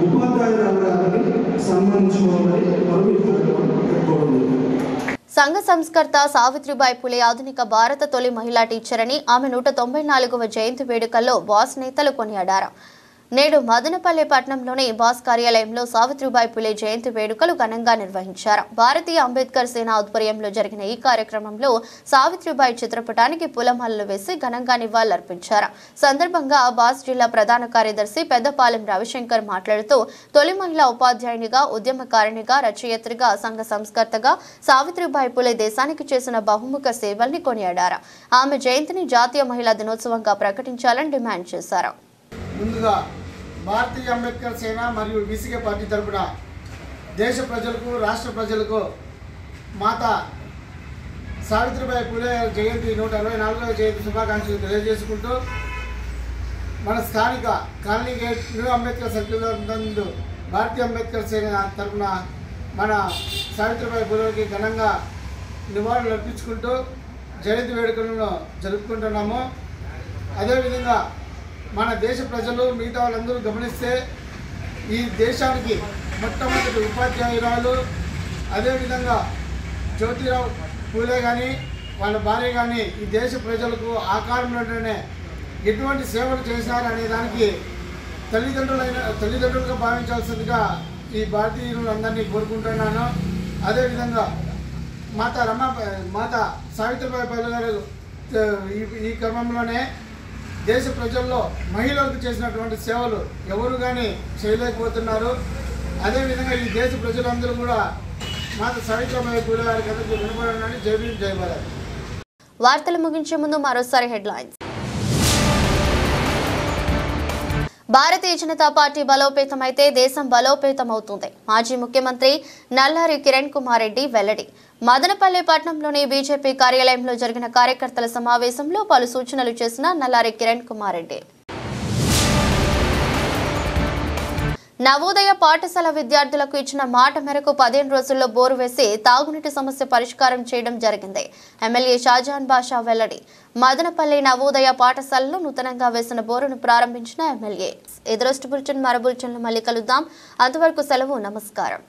ఉపాధ్యాయురాలు గారిని సన్మానించుకోవాలని మనం పెట్టుకోవడం. సంఘ సంస్కర్త సావిత్రిబాయి పులే ఆధునిక భారత తొలి మహిళా టీచర్ అని ఆమె 194వ జయంతి వేడుకల్లో బాస్ నేతలు కొనియాడారు. నేడు మదనపల్లె పట్టణంలోని బాస్ కార్యాలయంలో సావిత్రిబాయి పులే జయంతి వేడుకలు ఘనంగా నిర్వహించారు. భారతీయ అంబేద్కర్ సేన ఆధ్వర్యంలో జరిగిన ఈ కార్యక్రమంలో సావిత్రిబాయి చిత్రపటానికి పూలమాలలు వేసి ఘనంగా నివాళులర్పించారు. సందర్భంగా బాస్ జిల్లా ప్రధాన కార్యదర్శి పెద్దపాలెం రవిశంకర్ మాట్లాడుతూ తొలి మహిళా ఉపాధ్యాయునిగా, ఉద్యమకారిణిగా, రచయిత్రిగా, సంఘ సంస్కర్తగా సావిత్రిబాయి పులే దేశానికి చేసిన బహుముఖ సేవల్ని కొనియాడారు. ఆమె జయంతిని జాతీయ మహిళా దినోత్సవంగా ప్రకటించాలని డిమాండ్ చేశారు. ముందుగా భారతీయ అంబేద్కర్ సేన మరియు బీసీకే పార్టీ తరపున దేశ ప్రజలకు, రాష్ట్ర ప్రజలకు మాతా సావిత్రిబాయి పులే జయంతి 124వ జయంతి శుభాకాంక్షలు తెలియజేసుకుంటూ మన స్థానిక colony gate new Ambedkar circle నందు భారతీయ అంబేద్కర్ సేన తరపున మన సావిత్రిబాయి పులేకి ఘనంగా నివాళులు అర్పించుకుంటూ జయంతి వేడుకలను జరుపుకుంటున్నాము. అదేవిధంగా మన దేశ ప్రజలు మిగతా వాళ్ళందరూ గమనిస్తే ఈ దేశానికి మొట్టమొదటి ఉపాధ్యాయురాలు, అదేవిధంగా జ్యోతిరావు పూలే కానీ వాళ్ళ భార్య కానీ ఈ దేశ ప్రజలకు ఆకారంలోనే ఎటువంటి సేవలు చేశారు అనే దానికి తల్లిదండ్రులుగా భావించాల్సిందిగా ఈ భారతీయులందరినీ కోరుకుంటున్నాను. అదేవిధంగా మాతా సావిత్రిబాయి పులే గారు ఈ క్రమంలోనే దేశ ప్రజల్లో మహిళలకు చేసినటువంటి సేవలు ఎవరు కానీ చేయలేకపోతున్నారు. అదేవిధంగా ఈ దేశ ప్రజలందరూ కూడా మాతా సావిత్రిబాయి పులే గారి కథకు వినపడాలని జై భీమ్ జై భారత్. వార్తలు ముగించే ముందు మరోసారి హెడ్లైన్స్. భారతీయ జనతా పార్టీ బలోపేతమైతే దేశం బలోపేతమవుతుంది. మాజీ ముఖ్యమంత్రి నల్లారి కిరణ్ కుమార్ రెడ్డి వెల్లడి. మదనపల్లె పట్టణంలోని బీజేపీ కార్యాలయంలో జరిగిన కార్యకర్తల సమావేశంలో పలు సూచనలు చేసిన నల్లారి కిరణ్ కుమార్ రెడ్డి. నవోదయ పాఠశాల విద్యార్థులకు ఇచ్చిన మాట మేరకు 15 రోజుల్లో బోరు వేసి తాగునీటి సమస్య పరిష్కారం చేయడం జరిగింది. ఎమ్మెల్యే షాజహాన్ బాషా వెల్లడి. మదనపల్లి నవోదయ పాఠశాలలో నూతనంగా వేసిన బోరును ప్రారంభించిన ఎమ్మెల్యే. ఎదురొస్ట్ బులెటిన్ మరో బులెటిన్లో మళ్ళీ కలుద్దాం. అంతవరకు సెలవు. నమస్కారం.